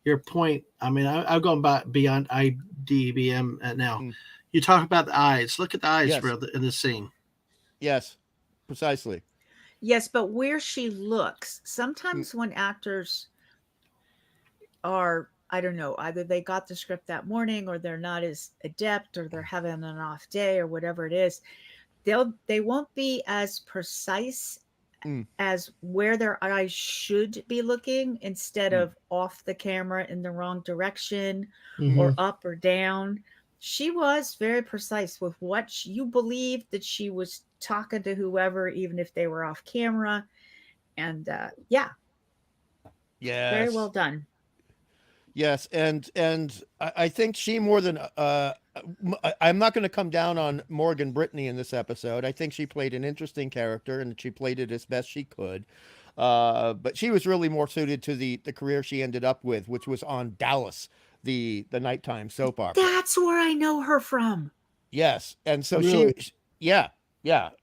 your point. I mean, I've gone beyond IDBM now. You talk about the eyes. Look at the eyes in this scene. Yes, precisely. Yes, but where she looks, sometimes when actors are, I don't know, either they got the script that morning, or they're not as adept, or they're having an off day, or whatever it is, they won't be as precise as where their eyes should be looking, instead of off the camera in the wrong direction or up or down. She was very precise with what you believed that she was talking to whoever, even if they were off camera. And very well done. Yes, and I think she more than I'm not going to come down on Morgan Brittany in this episode. I think she played an interesting character, and she played it as best she could. But she was really more suited to the career she ended up with, which was on Dallas, the nighttime soap opera. That's where I know her from. Yes, and so Really?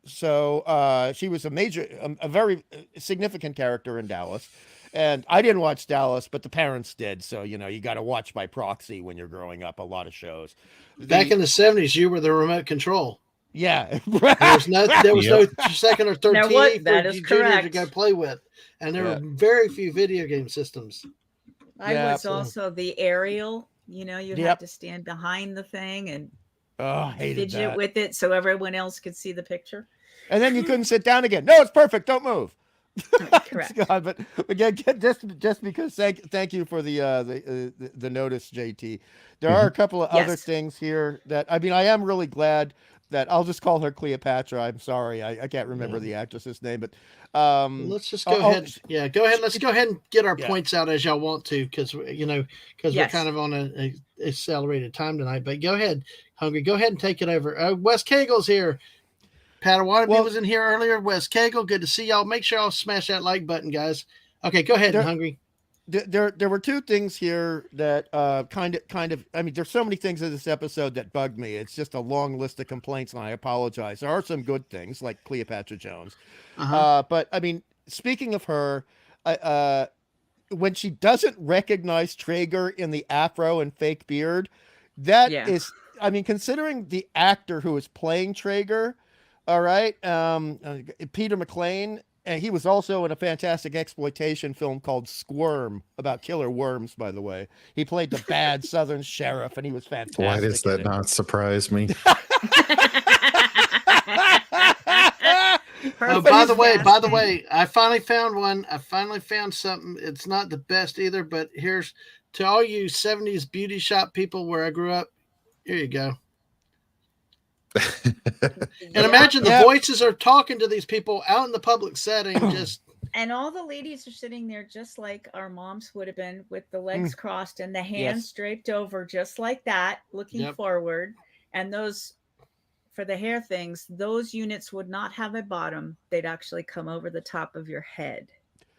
So she was a very significant character in Dallas. And I didn't watch Dallas, but the parents did. So, you got to watch by proxy when you're growing up, a lot of shows. Back in the 70s, you were the remote control. Yeah. There was no second or third Now TV what? for That is Junior to correct. go play with. And there were very few video game systems. I Yeah, was also the aerial. You had to stand behind the thing and I hated fidget that. with it so everyone else could see the picture. And then you couldn't sit down again. No, it's perfect. Don't move. Correct. God, but again, just because thank you for the notice, JT. There are a couple of other Yes. things here that I am really glad that I'll just call her Cleopatra. I'm sorry, I can't remember the actress's name, but let's just go ahead. Yeah, go ahead. Let's go ahead and get our points out as y'all want to, because we're kind of on a accelerated time tonight. But go ahead, Hungry. Go ahead and take it over. Wes Cagle's here. Padawan was in here earlier. Wes Cagle, good to see y'all. Make sure y'all smash that like button, guys. Okay, go ahead, Hungry. There were two things here that kind of I mean, there's so many things in this episode that bugged me. It's just a long list of complaints, and I apologize. There are some good things like Cleopatra Jones. But I mean, speaking of her, when she doesn't recognize Traeger in the afro and fake beard, that is, I mean, considering the actor who is playing Traeger, all right, Peter McLean, and he was also in a fantastic exploitation film called Squirm about killer worms, by the way. He played the bad Southern sheriff, and he was fantastic. Why does that not surprise me? By the way, I finally found one. I finally found something. It's not the best either, but here's to all you 70s beauty shop people where I grew up. Here you go. And imagine the voices are talking to these people out in the public setting. And all the ladies are sitting there just like our moms would have been, with the legs crossed and the hands draped over, just like that, looking forward. And those, for the hair things, those units would not have a bottom. They'd actually come over the top of your head.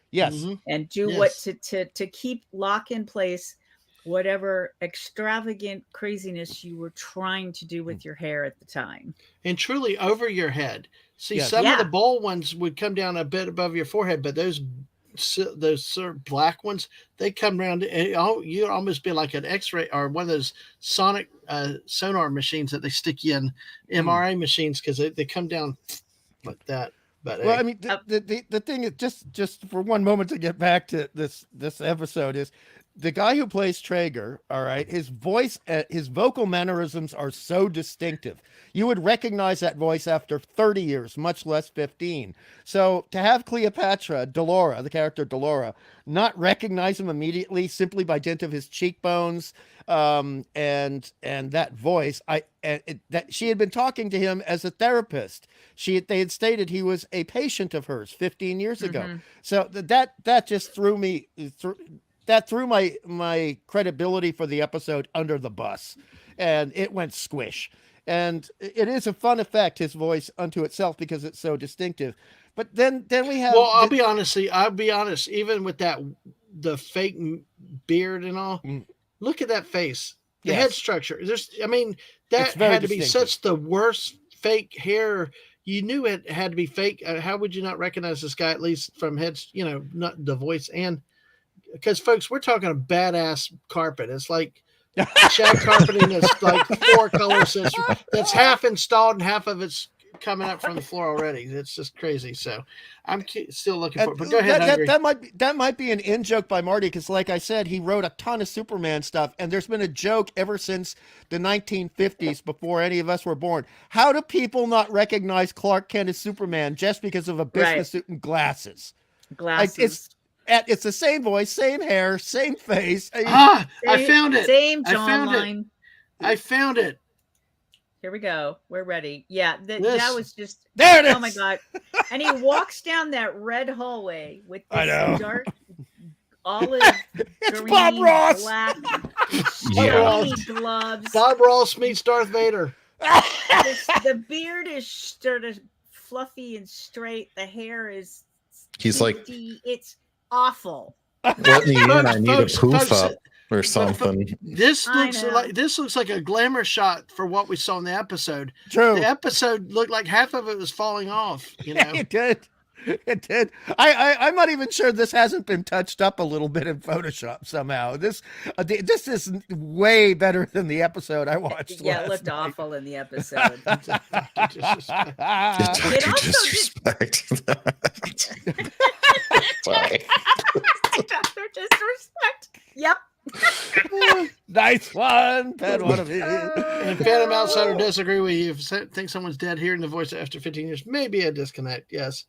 Yes. And do what to keep lock in place whatever extravagant craziness you were trying to do with your hair at the time. And truly over your head. See, some of the bowl ones would come down a bit above your forehead, but those sort of black ones, they come around. You'd almost be like an X-ray or one of those sonic sonar machines that they stick you in, MRI machines, because they come down like that. But I mean, the thing is, just for one moment to get back to this episode, is the guy who plays Traeger, all right, his voice, his vocal mannerisms are so distinctive. You would recognize that voice after 30 years, much less 15. So to have Cleopatra, Delora, the character Delora, not recognize him immediately simply by dint of his cheekbones and that voice, that she had been talking to him as a therapist. They had stated he was a patient of hers 15 years ago. So that just threw me threw my credibility for the episode under the bus, and it went squish. And it is a fun effect, his voice unto itself, because it's so distinctive. But then we have. Well, I'll be honest. Even with the fake beard and all, look at that face, the head structure. That had to be such the worst fake hair. You knew it had to be fake. How would you not recognize this guy, at least from heads? Not the voice, and because folks, we're talking a badass carpet. It's like shag carpeting that's like 4 colors. That's half installed and half of it's coming up from the floor already. It's just crazy. So I'm still looking for it. But go ahead, Hungry. That might be an in joke by Marty, because like I said, he wrote a ton of Superman stuff, and there's been a joke ever since the 1950s, before any of us were born. How do people not recognize Clark Kent as Superman just because of a business suit and glasses? It's the same voice, same hair, same face. I found it. Same jawline. I found it. Here we go. We're ready. Yeah, that was just. There it is. Oh my god! And he walks down that red hallway with this dark olive it's green, Bob Ross. Black, Yeah. gloves. Bob Ross meets Darth Vader. The beard is sort of fluffy and straight. The hair is. He's like, it's awful. Let me in. I need a poof up or something. This looks like a glamour shot for what we saw in the episode. True. The episode looked like half of it was falling off. It did. It did. I'm not even sure this hasn't been touched up a little bit in Photoshop somehow. This is way better than the episode I watched. Yeah, it last looked night. awful in the episode. It's a fucking disrespect. It Dr. also Disrespect. Sorry. Dr. Disrespect. Yep. Nice one, Pat. One of you. And Phantom Outsider does agree with you. If you think someone's dead, hearing the voice after 15 years may be a disconnect. Yes.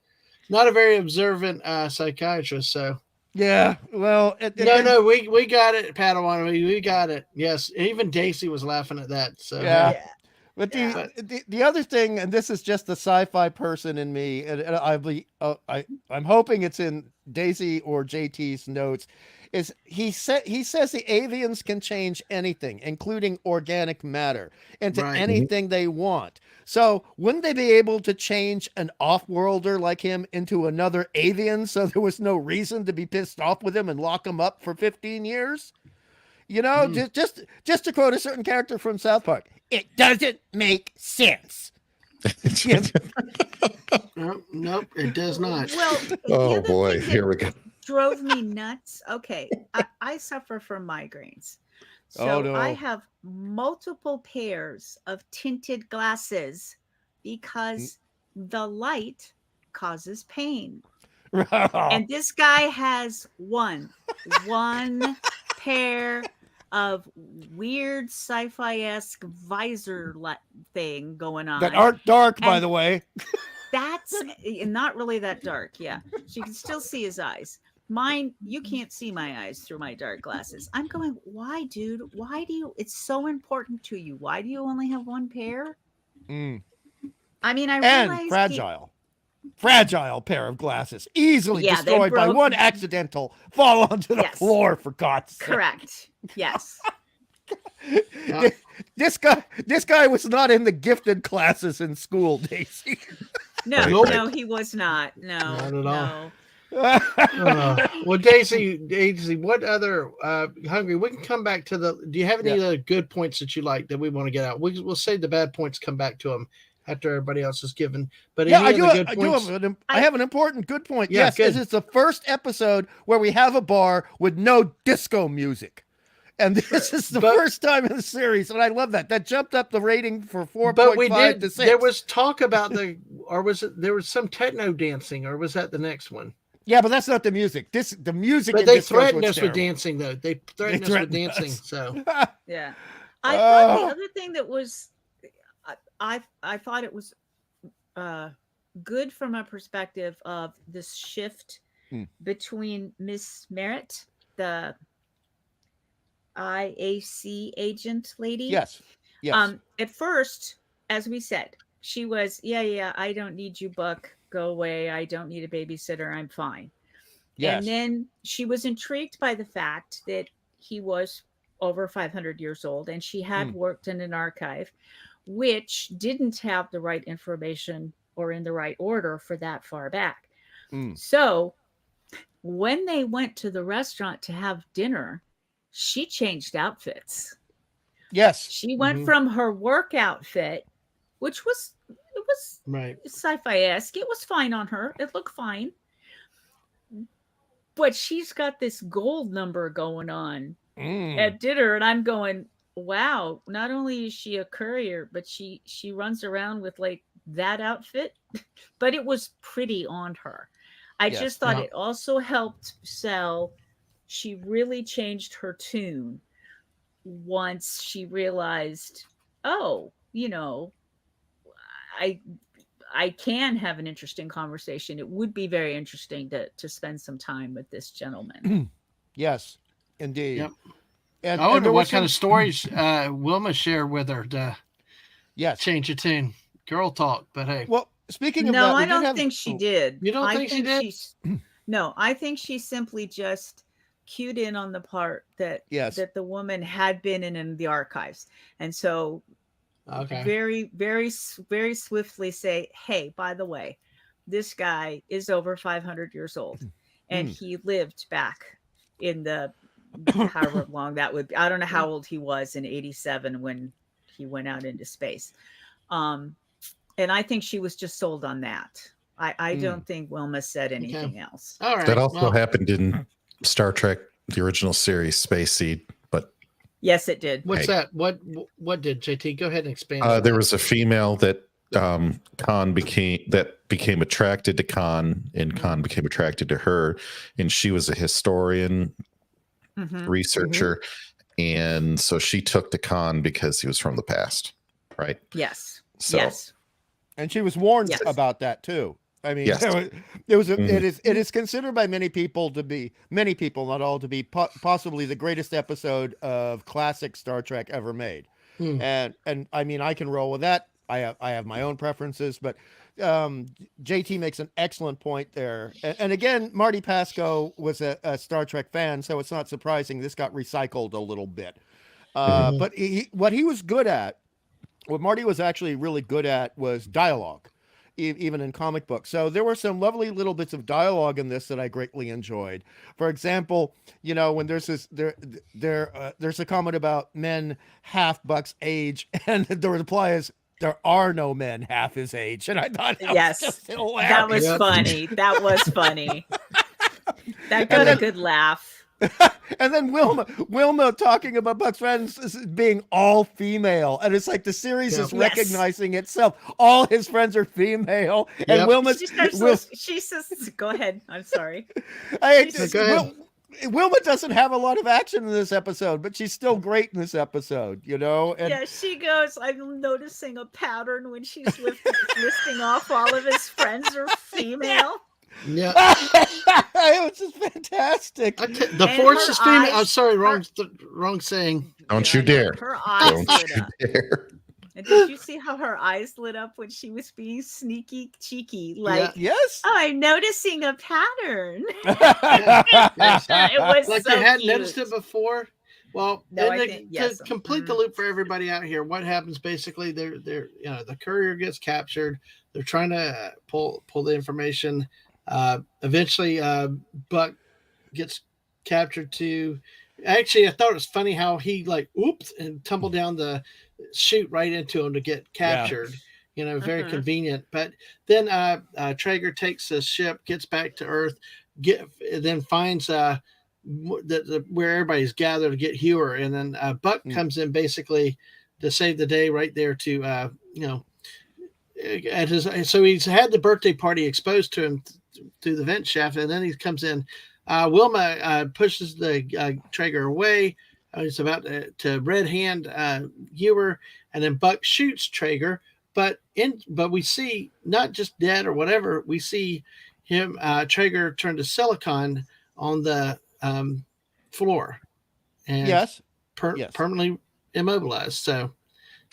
Not a very observant psychiatrist. So, Yeah. Well, no, we got it, Padawan. We got it. Yes. Even Daisy was laughing at that. So, Yeah. But Yeah. the other thing, and this is just the sci-fi person in me, and I'm hoping it's in Daisy or JT's notes, is he says the avians can change anything, including organic matter, into Right. anything they want. So wouldn't they be able to change an off-worlder like him into another avian, so there was no reason to be pissed off with him and lock him up for 15 years? You know, just to quote a certain character from South Park, it doesn't make sense. Nope, it does not. Well, Oh the other boy, thing that here we go. drove me nuts. Okay, I suffer from migraines. So Oh, no. I have multiple pairs of tinted glasses because the light causes pain. And this guy has one pair of weird sci-fi-esque visor thing going on. That aren't dark, by And- the way. That's not really that dark. Yeah. So you can still see his eyes. Mine, you can't see my eyes through my dark glasses. I'm going, why, dude? Why do you? It's so important to you. Why do you only have one pair? Mm. I mean, I And realize fragile pair of glasses, easily Yeah, they destroyed by broke- one accidental fall onto the Yes. floor. For God's sake. Correct. Yes. Yeah. This guy was not in the gifted classes in school, Daisy. No, Nope. no, he was not. No, Not at all. no. Well, Daisy, what other Hungry? We can come back to the. Do you have any other good points that you like that we want to get out? We'll save the bad points. Come back to them after everybody else is given. But Yeah, any other good points? I have an important good point. Yeah, Yes, good. this is the first episode where we have a bar with no disco music. And this is the first time in the series, and I love that. That jumped up the rating for 4.5 to 6. There was talk about there was some techno dancing, or was that the next one? Yeah, but that's not the music. The music. But in they this threatened was us with terrible. dancing, though. They threatened us with threatened dancing. us. So Yeah. I thought Oh. the other thing that was, I thought it was good from a perspective of this shift between Miss Merritt, the IAC agent lady. Yes. Yes. At first, as we said, she was, yeah, I don't need you, Buck. Go away. I don't need a babysitter. I'm fine. Yes. And then she was intrigued by the fact that he was over 500 years old and she had worked in an archive, which didn't have the right information or in the right order for that far back. So when they went to the restaurant to have dinner, she changed outfits. Yes. She went from her work outfit, which was right. sci-fi-esque. It was fine on her. It looked fine. But she's got this gold number going on at dinner, and I'm going, wow, not only is she a courier, but she runs around with like that outfit, but it was pretty on her. I just thought it also helped sell. She really changed her tune once she realized, oh, I can have an interesting conversation. It would be very interesting to spend some time with this gentleman. Yes, indeed. Yep. And, I wonder there what was kind of stories Wilma shared with her to change the tune. Girl talk, but hey. Well, speaking of No, that, we I did don't have- think she did. You don't I think she did? she's- No, I think she simply just cued in on the part that that the woman had been in the archives, and so very, very, very swiftly say, "Hey, by the way, this guy is over 500 years old, and he lived back in the however long that would be. I don't know how old he was in '87 when he went out into space." And I think she was just sold on that. I don't think Wilma said anything else. All right. That also well, happened in Star Trek, the original series, Space Seed. But Yes, it did. what's Hey. that? What did JT? Go ahead and expand. on there that. was a female that Khan became attracted to Khan, and Khan became attracted to her, and she was a historian, Mhm. researcher, and so she took to Khan because he was from the past, right? Yes. So Yes. And she was warned Yes. about that too. I mean, Yes. it is considered by many people, not all, to be possibly the greatest episode of classic Star Trek ever made. Hmm. And I mean, I can roll with that. I have my own preferences, but JT makes an excellent point there. And again, Marty Pasco was a Star Trek fan, so it's not surprising this got recycled a little bit. But what he was good at, what Marty was actually really good at, was dialogue, even in comic books. So there were some lovely little bits of dialogue in this that I greatly enjoyed. For example, when there's there's a comment about men half Buck's age, and the reply is, "There are no men half his age," and I thought that Yes. was just hilarious. That was Yep. funny. That was funny. That got a good laugh. And then Wilma talking about Buck's friends as being all female, and it's like the series is Yes. recognizing itself. All his friends are female, and Yep. She says, "Go ahead." I'm sorry. Go ahead. Wilma doesn't have a lot of action in this episode, but she's still great in this episode, And Yeah, she goes, "I'm noticing a pattern when she's listing off all of his friends are female." Yeah. it was just fantastic. The And Force her is female. eyes- I'm sorry, wrong saying. don't Yeah, you dare. Her eyes Don't lit you up. dare. And did you see how her eyes lit up when she was being sneaky, cheeky? Like, Yes. "Oh, I'm noticing a pattern." Yes. It was Like so they hadn't cute. noticed it before. Well, No, and I think yes. to complete the loop for everybody out here, what happens basically? They're the courier gets captured. They're trying to pull the information. Eventually, Buck gets captured too. Actually, I thought it was funny how he oops and tumbled down the chute right into him to get captured. Very Mhm. convenient. But then Traeger takes the ship, gets back to Earth, then finds where everybody's gathered to get Hewer, and then Buck comes in basically to save the day right there to at his. So he's had the birthday party exposed to him through the vent shaft, and then he comes in. Wilma pushes the Traeger away. He's about to red hand Hewer, and then Buck shoots Traeger. But we see not just dead or whatever. We see him Traeger turn to silicon on the floor, and Yes. permanently immobilized. So,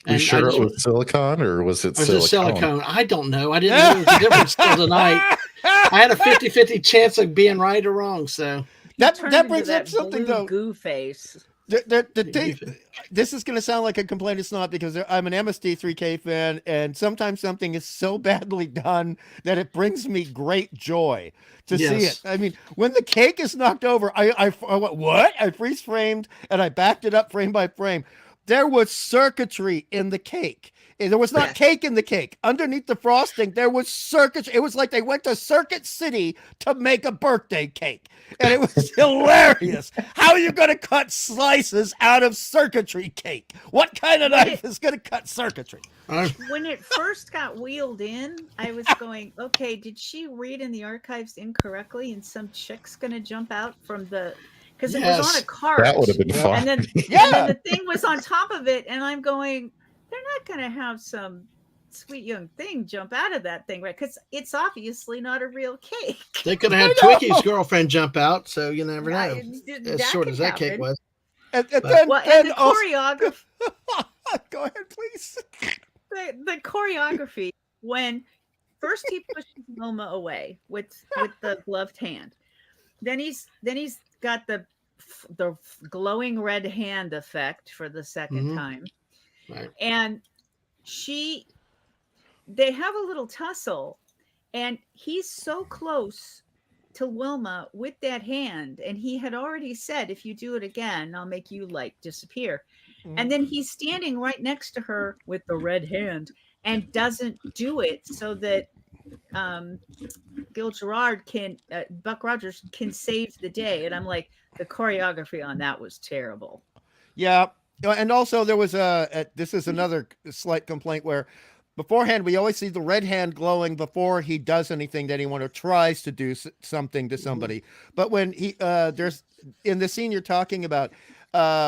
You sure it was silicon or was it silicone? I don't know. I didn't know there was a difference till tonight. I had a 50-50 chance of being right or wrong. So that Turned brings into up something blue though. Goo face. The thing, this is going to sound like a complaint. It's not, because I'm an MSD3K fan, and sometimes something is so badly done that it brings me great joy to see it. I mean, when the cake is knocked over, I went, what? I freeze framed and I backed it up frame by frame. There was circuitry in the cake. There was not cake in the cake. Underneath the frosting, there was circuitry. It was like they went to Circuit City to make a birthday cake. And it was hilarious. How are you going to cut slices out of circuitry cake? What kind of knife is going to cut circuitry? When it first got wheeled in, I was going, okay, did she read in the archives incorrectly and some chick's going to jump out from the... Because it was on a cart. That would have been fun. And then, and then the thing was on top of it, and I'm going, they're not going to have some sweet young thing jump out of that thing, right? Because it's obviously not a real cake. They could have had Twinkie's girlfriend jump out, so you never know. As short as that cake was. And the choreography. Go ahead, please. The choreography, when first he pushes Wilma away with the gloved hand, then he's got the glowing red hand effect for the second time, right. And they have a little tussle, and he's so close to Wilma with that hand, and he had already said, if you do it again, I'll make you disappear. And then he's standing right next to her with the red hand and doesn't do it, so that Gil Gerard can Buck Rogers can save the day, and I'm like, the choreography on that was terrible. Yeah, and also there was this is another slight complaint where beforehand we always see the red hand glowing before he does anything to anyone or tries to do something to somebody. But when he there's in the scene you're talking about,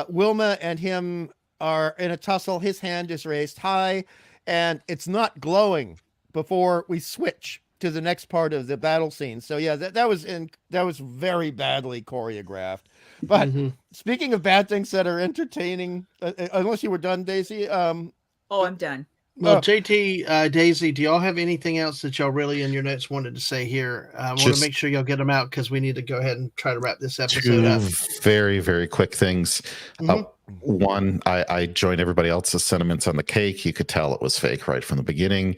Wilma and him are in a tussle. His hand is raised high, and it's not glowing before we switch to the next part of the battle scene. So yeah, that was very badly choreographed. But speaking of bad things that are entertaining, unless you were done, Daisy. I'm done. Well, JT, Daisy, do y'all have anything else that y'all really in your notes wanted to say here? I want to make sure y'all get them out because we need to go ahead and try to wrap this episode up. Very, very quick things. One, I join everybody else's sentiments on the cake. You could tell it was fake right from the beginning.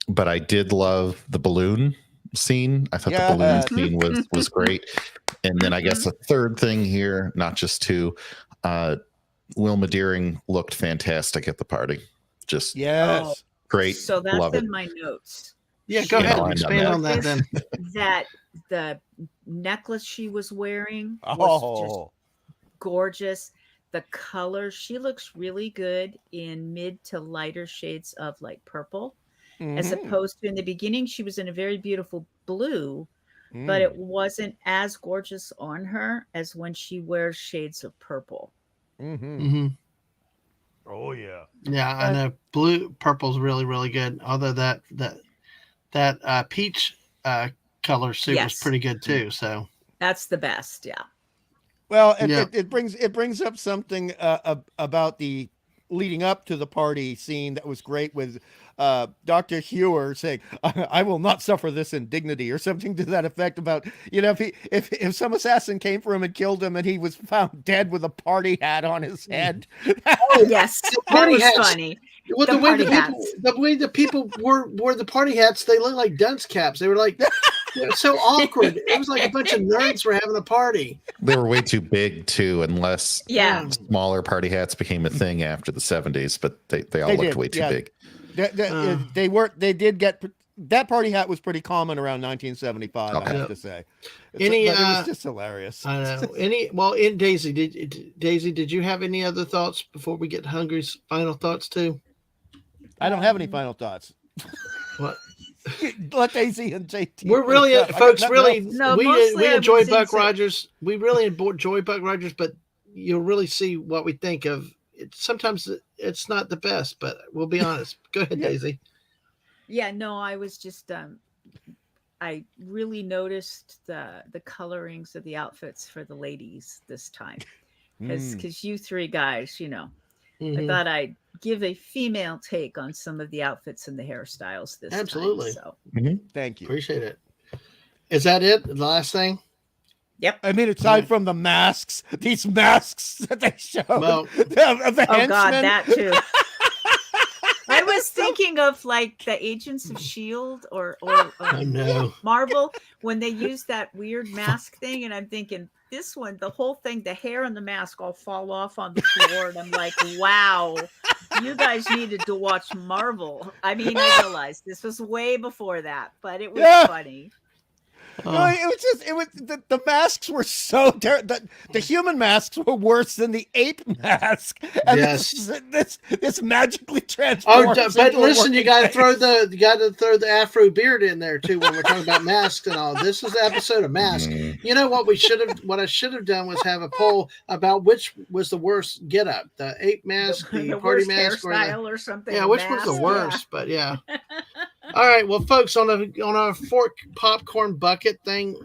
But I did love the balloon scene. I thought the balloon scene was great. And then I guess a third thing here, not just two, Wilma Deering looked fantastic at the party. Just great. So that's in my notes. Yeah, go ahead and expand on that then. That the necklace she was wearing was just gorgeous. The color, she looks really good in mid to lighter shades of like purple, as opposed to in the beginning, she was in a very beautiful blue, but it wasn't as gorgeous on her as when she wears shades of purple. Oh yeah. Yeah, I know. Purple's really, really good. Although that peach color suit was pretty good too. So that's the best. Yeah. Well, it brings up something about the leading up to the party scene that was great with Dr. Hewer saying, "I will not suffer this indignity," or something to that effect. About if some assassin came for him and killed him, and he was found dead with a party hat on his head. Oh yes, that was funny. Well, the way the people wore the party hats, they looked like dunce caps. They were like so awkward. It was like a bunch of nerds were having a party. They were way too big too, unless smaller party hats became a thing after the 70s. But they all looked way too big. They did get that party hat was pretty common around 1975. I have to say, it was just hilarious. I know. Daisy, did you have any other thoughts before we get to Hungry's final thoughts too? I don't have any final thoughts. What? Let Daisy and JT. We're really, folks. Really, we enjoy Buck Rogers. We really enjoy Buck Rogers, but you'll really see what we think of it. Sometimes it's not the best, but we'll be honest. Go ahead, Daisy. Yeah, no, I was just I really noticed the colorings of the outfits for the ladies this time, because you three guys, I thought I'd give a female take on some of the outfits and the hairstyles this time. So. Thank you. Appreciate it. Is that it? The last thing? Yep. I mean, aside from the masks, these masks that they showed. Well, the oh God, that too. I was thinking of like the Agents of S.H.I.E.L.D. or Marvel when they use that weird mask thing, and I'm thinking this one, the whole thing, the hair and the mask all fall off on the floor, and I'm like, wow, you guys needed to watch Marvel. I mean, I realized this was way before that, but it was funny. No, it was the masks were so terrible. The human masks were worse than the ape mask. And this magically transforms. Oh, but listen, you got to throw the Afro beard in there too when we're talking about masks and all. This is the episode of masks. You know what I should have done was have a poll about which was the worst getup: the ape mask, the party mask, or something. Yeah, which was the worst? But yeah. All right, well, folks, on our fork popcorn bucket thing,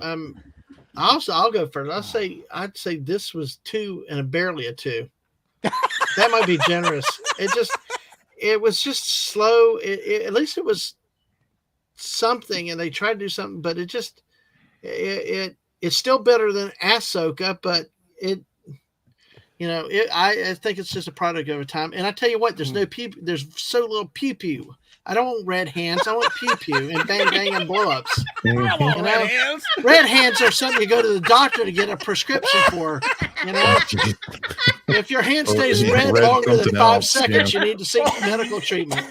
I'll go first. I'd say this was 2 and barely a 2. That might be generous. It was just slow. At least it was something, and they tried to do something, but it's still better than Ahsoka, but I think it's just a product over time. And I tell you what, there's no there's so little pew pew. I don't want red hands. I want pew pew and bang bang and blow ups. Red hands are something you go to the doctor to get a prescription for. If your hand stays red longer than 5 seconds, you need to seek medical treatment.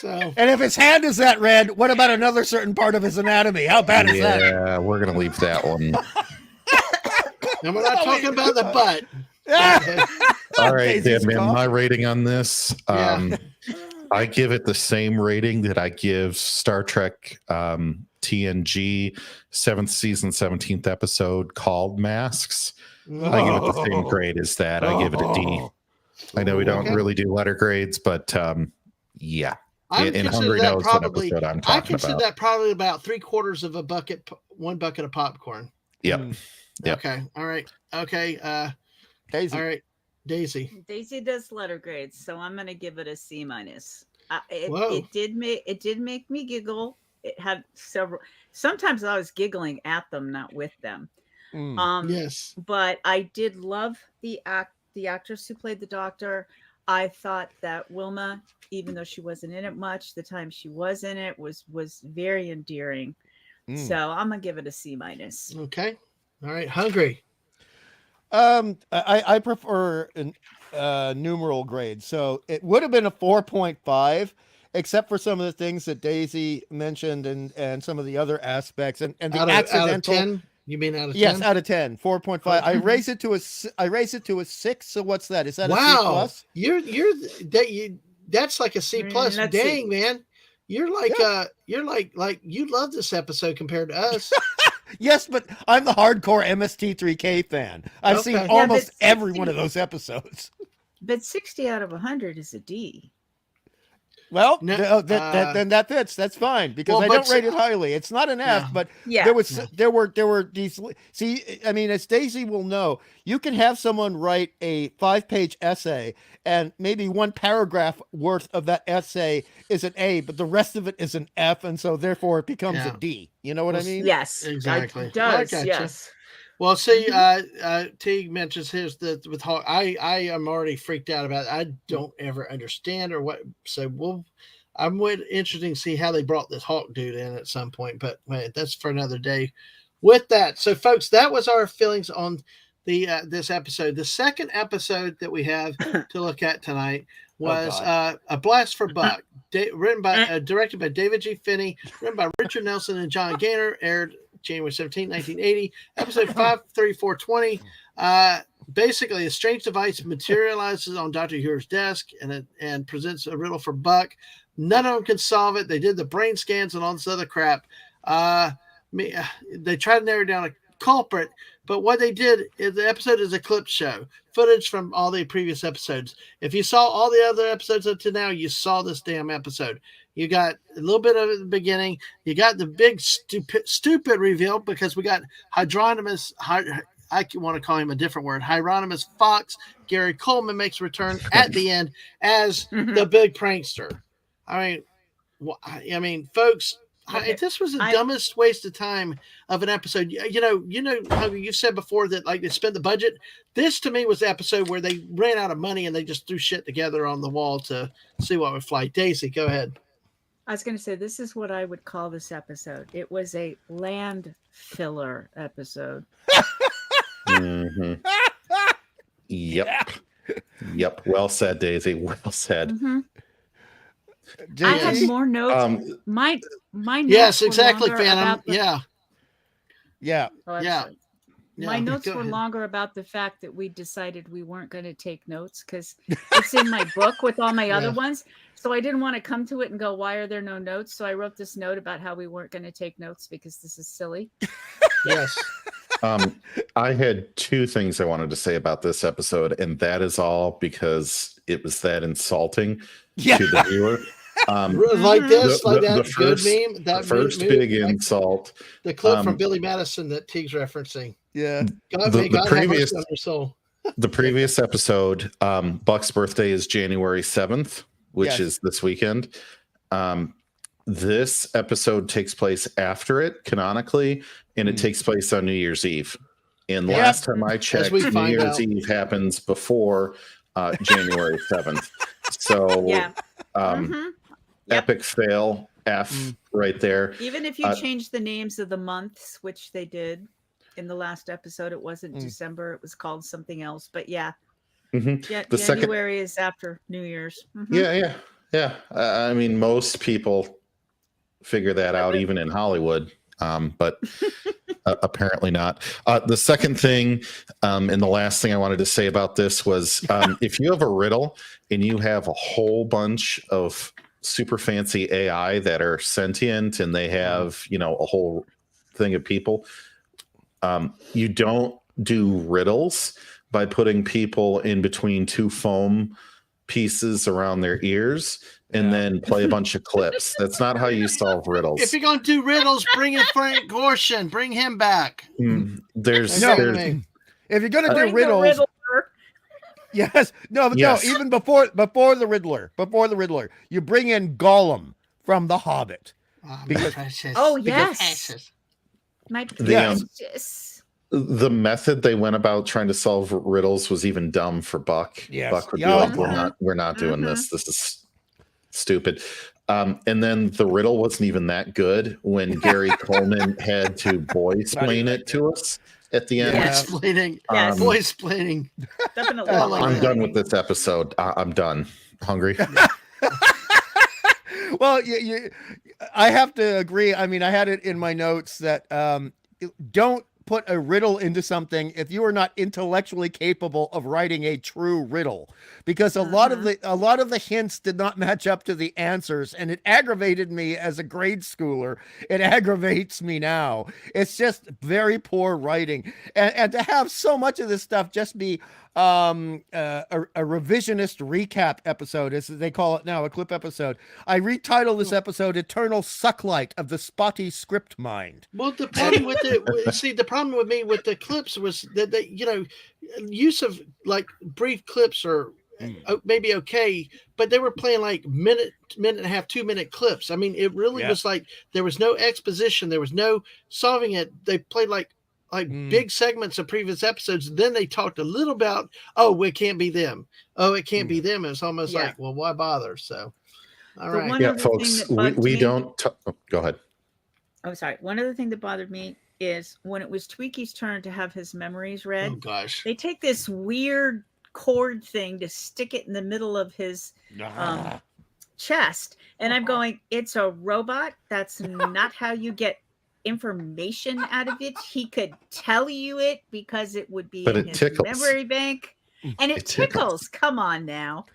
So And if his hand is that red, what about another certain part of his anatomy? How bad is that? Yeah, we're gonna leave that one. and we're not talking about the butt. All right, Daisy's Dadman, cough. my rating on this. Yeah. I give it the same rating that I give Star Trek TNG 7th season 17th episode called Masks. I give it the same grade as that. I give it a D. I know we don't Okay. really do letter grades, but yeah. I And consider Hungry that knows probably. what episode I'm I talking consider about. that probably about 3/4 of a bucket, one bucket of popcorn. Yep. Yep. Okay. All right. Okay. Daisy. All right. Daisy. Daisy does letter grades, so I'm gonna give it a C minus. Whoa. It did make me giggle. It had several. Sometimes I was giggling at them, not with them. Yes. But I did love the actress who played the doctor. I thought that Wilma, even though she wasn't in it much, the time she was in it was very endearing. So I'm gonna give it a C minus. Okay. All right. Hungry. I prefer numeral grade, so it would have been a 4.5, except for some of the things that Daisy mentioned and some of the other aspects and the accidental. Out of 10? You mean out of 10? Yes, out of 10, 4.5. I raise it to a 6. So what's that? Is that a C plus? That's like a C plus. Let's Dang, see. man. You're like you love this episode compared to us. Yes, but I'm the hardcore MST3K fan. I've seen Okay. almost but every 60 one of those episodes. But 60 out of 100 is a D. Well, No, then that fits. That's fine because well, I but don't rate it highly. It's not an F, Yeah. but Yeah. there were these. See, I mean, as Daisy will know, you can have someone write a 5-page essay, and maybe one paragraph worth of that essay is an A, but the rest of it is an F, and so therefore it becomes Yeah. a D. You know what I mean? Yes. Exactly. It does. I gotcha. Yes. Well, see, Teague mentions his with Hawk. I am already freaked out about it. I don't ever understand or what. So I'm interested to see how they brought this Hawk dude in at some point. But wait, that's for another day. With that, so folks, that was our feelings on the this episode. The second episode that we have to look at tonight was A Blast for Buck, directed by David G. Finney, written by Richard Nelson and John Gaynor, aired January 17, 1980, episode 53420. Basically, a strange device materializes on Dr. Uhura's desk and presents a riddle for Buck. None of them can solve it. They did the brain scans and all this other crap. They tried to narrow down a culprit, but what they did is the episode is a clip show, footage from all the previous episodes. If you saw all the other episodes up to now, you saw this damn episode. You got a little bit of it at the beginning. You got the big stupid reveal because we got Hieronymus. I want to call him a different word. Hieronymus Fox. Gary Coleman makes a return at the end as the big prankster. I mean, folks. This was the dumbest waste of time of an episode. You know how you said before that like they spent the budget. This to me was the episode where they ran out of money and they just threw shit together on the wall to see what would fly. Daisy, go ahead. I was going to say, this is what I would call this episode. It was a land filler episode. Mm-hmm. Yep. Yep. Well said, Daisy. Well said. Mm-hmm. I had more notes. My notes yes, were exactly, longer Phantom. about the- Yeah. Oh, Yeah. sorry. My Yeah, notes go were ahead. longer about the fact that we decided we weren't going to take notes because it's in my book with all my other Yeah. ones. So I didn't want to come to it and go, why are there no notes? So I wrote this note about how we weren't going to take notes because this is silly. Yes. I had two things I wanted to say about this episode, and that is all because it was that insulting to the viewer. Like this, the- like the that first- good meme. That The first meme, big like insult. the clip from Billy Madison that Teague's referencing. Yeah. God, The may God previous- have mercy on your soul. The previous episode, Buck's birthday is January 7th, which Yes. is this weekend. This episode takes place after it, canonically, and it takes place on New Year's Eve. And last time I checked, we New find Year's out. Eve happens before January 7th. So, Yeah. Yep. epic fail, F right there. Even if you change the names of the months, which they did in the last episode, it wasn't December, it was called something else. But yeah, Mhm. yeah, The second- January is after New Year's. Mhm. Yeah. Yeah, I mean, most people figure that out, even in Hollywood, but apparently not. The second thing, and the last thing I wanted to say about this was, if you have a riddle and you have a whole bunch of super fancy AI that are sentient and they have, a whole thing of people, you don't do riddles by putting people in between two foam pieces around their ears and then play a bunch of clips. That's not how you solve riddles. If you're going to do riddles, bring in Frank Gorshin. Bring him back. There's No. there's If you're gonna do Bring the riddles, Riddler. yes, no, but Yes. no, even before the Riddler, you bring in Gollum from The Hobbit. Oh, Because- precious. Oh, Because yes. precious. My The, precious. the method they went about trying to solve riddles was even dumb for Buck. Yes. Buck would be Yeah. like, we're not doing this. This is stupid. And then the riddle wasn't even that good when Gary Coleman had to boy-splain it to us at the end. Yeah. Explaining. Yes. Boy explaining. Definitely. I like I'm that. done with this episode. I'm done. Hungry. Well, I have to agree. I mean, I had it in my notes that don't put a riddle into something if you are not intellectually capable of writing a true riddle, because a lot of the hints did not match up to the answers, and it aggravated me as a grade schooler. It aggravates me now. It's just very poor writing, and to have so much of this stuff just be a revisionist recap episode, as they call it now, a clip episode. I retitled this episode "Eternal Sucklight of the Spotty Script Mind." Well, the problem with the problem with me with the clips was that they, use of like brief clips are maybe okay, but they were playing like minute and a half, 2-minute clips. I mean, it really was like there was no exposition, there was no solving it. They played like big segments of previous episodes. Then they talked a little about, it can't be them. Oh, it can't be them. It's almost like, well, why bother? So, all The right. one Yeah, other folks, thing that bugged we me- don't. Go ahead. I'm sorry. One other thing that bothered me is when it was Tweaky's turn to have his memories read, Oh gosh. they take this weird cord thing to stick it in the middle of his chest. And I'm going, it's a robot. That's not how you get information out of it. He could tell you it because it would be But in it his tickles. memory bank. And it tickles. Come on now.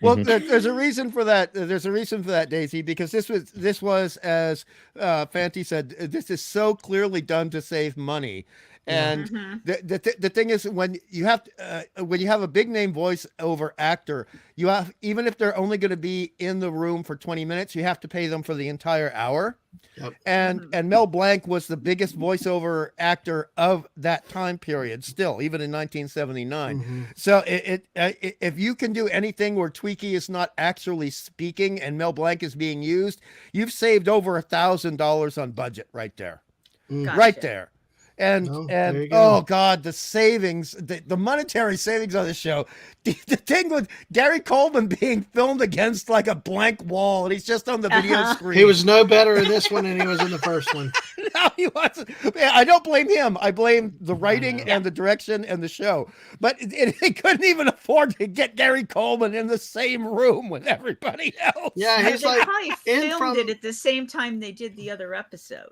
Well, there's a reason for that. There's a reason for that, Daisy, because this was as Fanti said, this is so clearly done to save money. And the thing is, when you have a big name voiceover actor, you have, even if they're only going to be in the room for 20 minutes, you have to pay them for the entire hour. Yep. And Mel Blanc was the biggest voiceover actor of that time period, still, even in 1979. So if you can do anything where Tweaky is not actually speaking and Mel Blanc is being used, you've saved over $1,000 on budget right there, Gotcha. right there. And there you go. oh god, the savings, the monetary savings on the show. The thing with Gary Coleman being filmed against like a blank wall, and he's just on the video screen. He was no better in this one than he was in the first one. No, he wasn't. Man, I don't blame him. I blame the writing and the direction and the show. But they couldn't even afford to get Gary Coleman in the same room with everybody else. Yeah, And he's they like probably filmed it at the same time they did the other episode.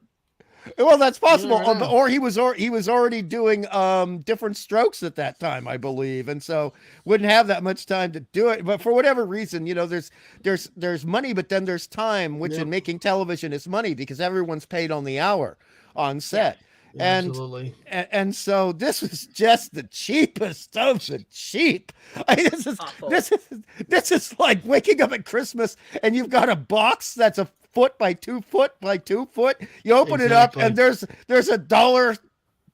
Well, that's possible. Yeah, I know. Or he was already doing different strokes at that time, I believe, and so wouldn't have that much time to do it. But for whatever reason, there's money, but then there's time, which in making television is money because everyone's paid on the hour on set. Yeah, absolutely. And so this was just the cheapest of the cheap. This is like waking up at Christmas and you've got a box that's a foot by 2 foot by 2 foot. You open it up and there's a $1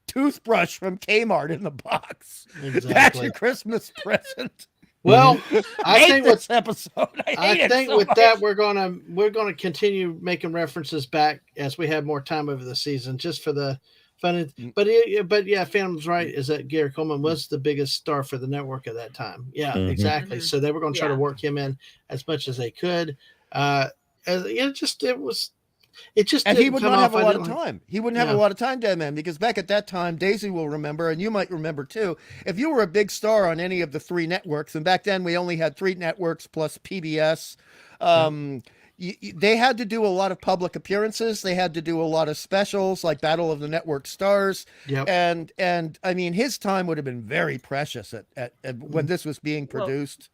toothbrush from Kmart in the box. Exactly. That's your Christmas present. Well, I think with this episode, I think with that we're gonna continue making references back as we have more time over the season, just for the fun. But yeah, Phantom's right. Is that Gary Coleman was the biggest star for the network at that time? Yeah, exactly. So they were going to try to work him in as much as they could. It was It just And he didn't would come not have off. a I lot of didn't like- time. He wouldn't have a Yeah. lot of time, Dadman, because back at that time, Daisy will remember, and you might remember too, if you were a big star on any of the 3 networks, and back then we only had 3 networks plus PBS, they had to do a lot of public appearances. They had to do a lot of specials like Battle of the Network Stars. Yep. And I mean, his time would have been very precious at when this was being Well, produced.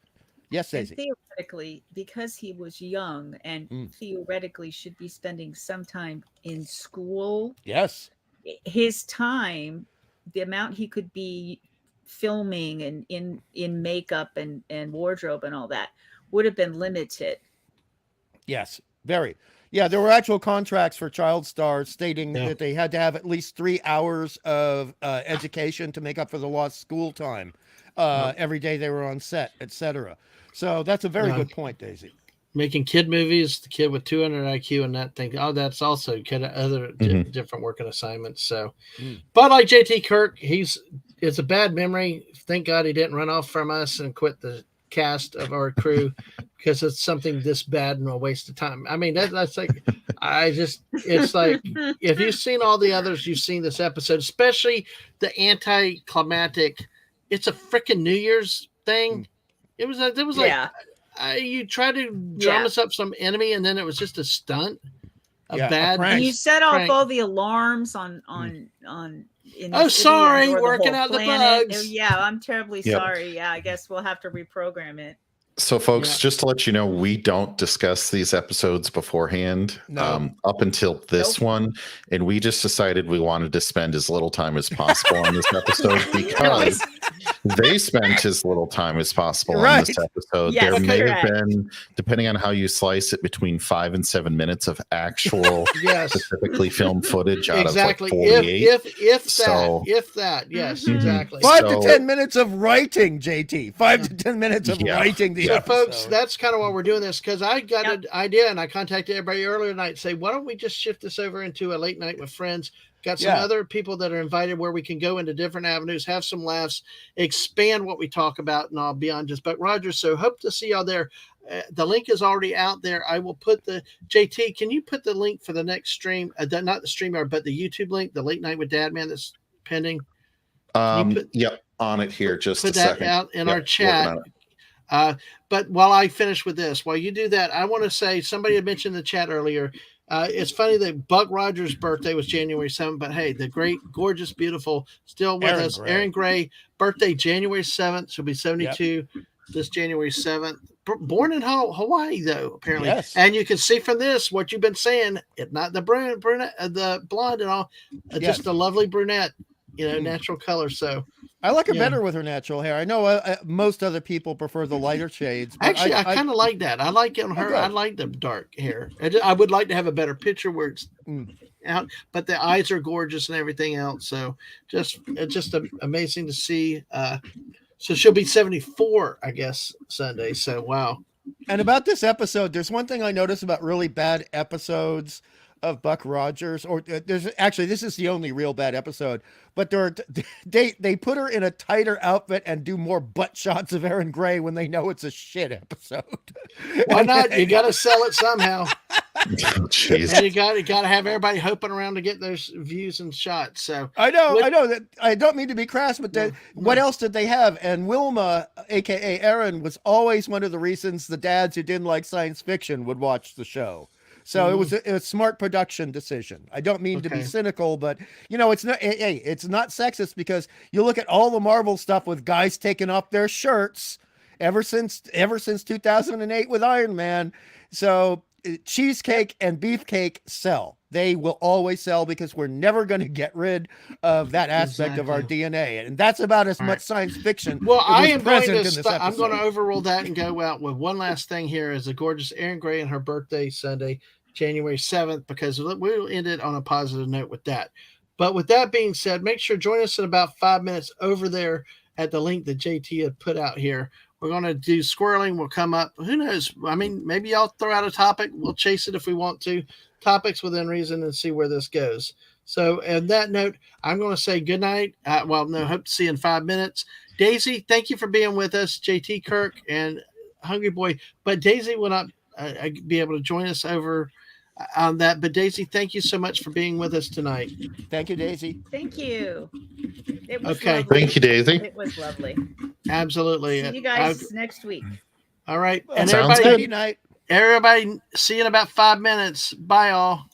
Yes, And Daisy. theoretically, because he was young and theoretically should be spending some time in school, Yes. his time, the amount he could be filming and in makeup and wardrobe and all that would have been limited. Yes, very. Yeah, there were actual contracts for child stars stating Yeah. that they had to have at least 3 hours of education to make up for the lost school time every day they were on set, etc. So that's a very Yeah. good point, Daisy. Making kid movies, the kid with 200 IQ and that thing. Oh, that's also kind of other different working assignments. So, but like JT Kirk, it's a bad memory. Thank God he didn't run off from us and quit the cast of our crew because it's something this bad and a waste of time. I mean, that's like, it's like, if you've seen all the others, you've seen this episode, especially the anticlimactic. It's a freaking New Year's thing. It was like, Yeah. you try to drum us up some enemy, and then it was just a stunt, a bad prank. And you set off prank. all the alarms on in the Oh, city sorry, and/or the working whole out the planet. bugs. Yeah, I'm terribly Yep. sorry. Yeah, I guess we'll have to reprogram it. So, folks, Yeah. just to let you know, we don't discuss these episodes beforehand up until this one. And we just decided we wanted to spend as little time as possible on this episode because they spent as little time as possible on this episode. Yes, there may correct. have been, depending on how you slice it, between 5 and 7 minutes of actual Yes, specifically filmed footage out exactly. of like 48. If that, yes, Mhm. exactly. 5 So- to 10 minutes of writing, JT. 5 to 10 minutes of writing the So, episode. folks, that's kind of why we're doing this, because I got an idea and I contacted everybody earlier tonight. Say, why don't we just shift this over into a late night with friends? Got some other people that are invited where we can go into different avenues, have some laughs, expand what we talk about, and all beyond just Buck Rogers. So, hope to see y'all there. The link is already out there. I will put the JT. Can you put the link for the next stream? Not the streamer, but the YouTube link, the late night with Dadman that's pending. Yep, on it here. Just put a that second. out in Yep, our chat. working on it. But while I finish with this, while you do that, I want to say somebody had mentioned in the chat earlier. It's funny that Buck Rogers' birthday was January 7th, but hey, the great, gorgeous, beautiful, still with us, Erin Gray, birthday January 7th. She'll be 72 this January 7th. Born in Hawaii, though, apparently. Yes. And you can see from this what you've been saying. It's not the brunette, the blonde and all, just a lovely brunette, natural color. So I like her better with her natural hair. I know most other people prefer the lighter shades. But actually, I kind of like that. I like it on her. I like the dark hair. I would like to have a better picture where it's out, but the eyes are gorgeous and everything else. So it's just amazing to see. So she'll be 74, I guess, Sunday. So wow. And about this episode, there's one thing I noticed about really bad episodes of Buck Rogers, or there's actually, this is the only real bad episode, but they put her in a tighter outfit and do more butt shots of Erin Gray when they know it's a shit episode. Why not? You got to sell it somehow. Jeez. And you got to have everybody hoping around to get those views and shots. So I know that I don't mean to be crass, but what else did they have? And Wilma, aka Erin, was always one of the reasons the dads who didn't like science fiction would watch the show. So it was a smart production decision. I don't mean to be cynical, but it's not. Hey, it's not sexist because you look at all the Marvel stuff with guys taking off their shirts ever since 2008 with Iron Man. So cheesecake and beefcake sell. They will always sell because we're never going to get rid of that aspect of our DNA, and that's about as much science fiction. Well, I am going present to in this I'm going to episode. overrule that and go out with one last thing here is the gorgeous Erin Gray and her birthday Sunday, January 7th, because we'll end it on a positive note with that. But with that being said, make sure join us in about 5 minutes over there at the link that JT had put out here. We're going to do squirreling. We'll come up. Who knows? I mean, maybe I'll throw out a topic. We'll chase it if we want to. Topics within reason and see where this goes. So, on that note, I'm going to say good night. Hope to see you in 5 minutes. Daisy, thank you for being with us. JT, Kirk, and Hungry Boy. But Daisy will not be able to join us over on that. But Daisy, thank you so much for being with us tonight. Thank you, Daisy. Thank you. It was Okay. lovely. Thank you, Daisy. It was lovely. Absolutely. See you guys next week. All right. Well, And Sounds everybody, good. Night. everybody, see you in about 5 minutes. Bye, all.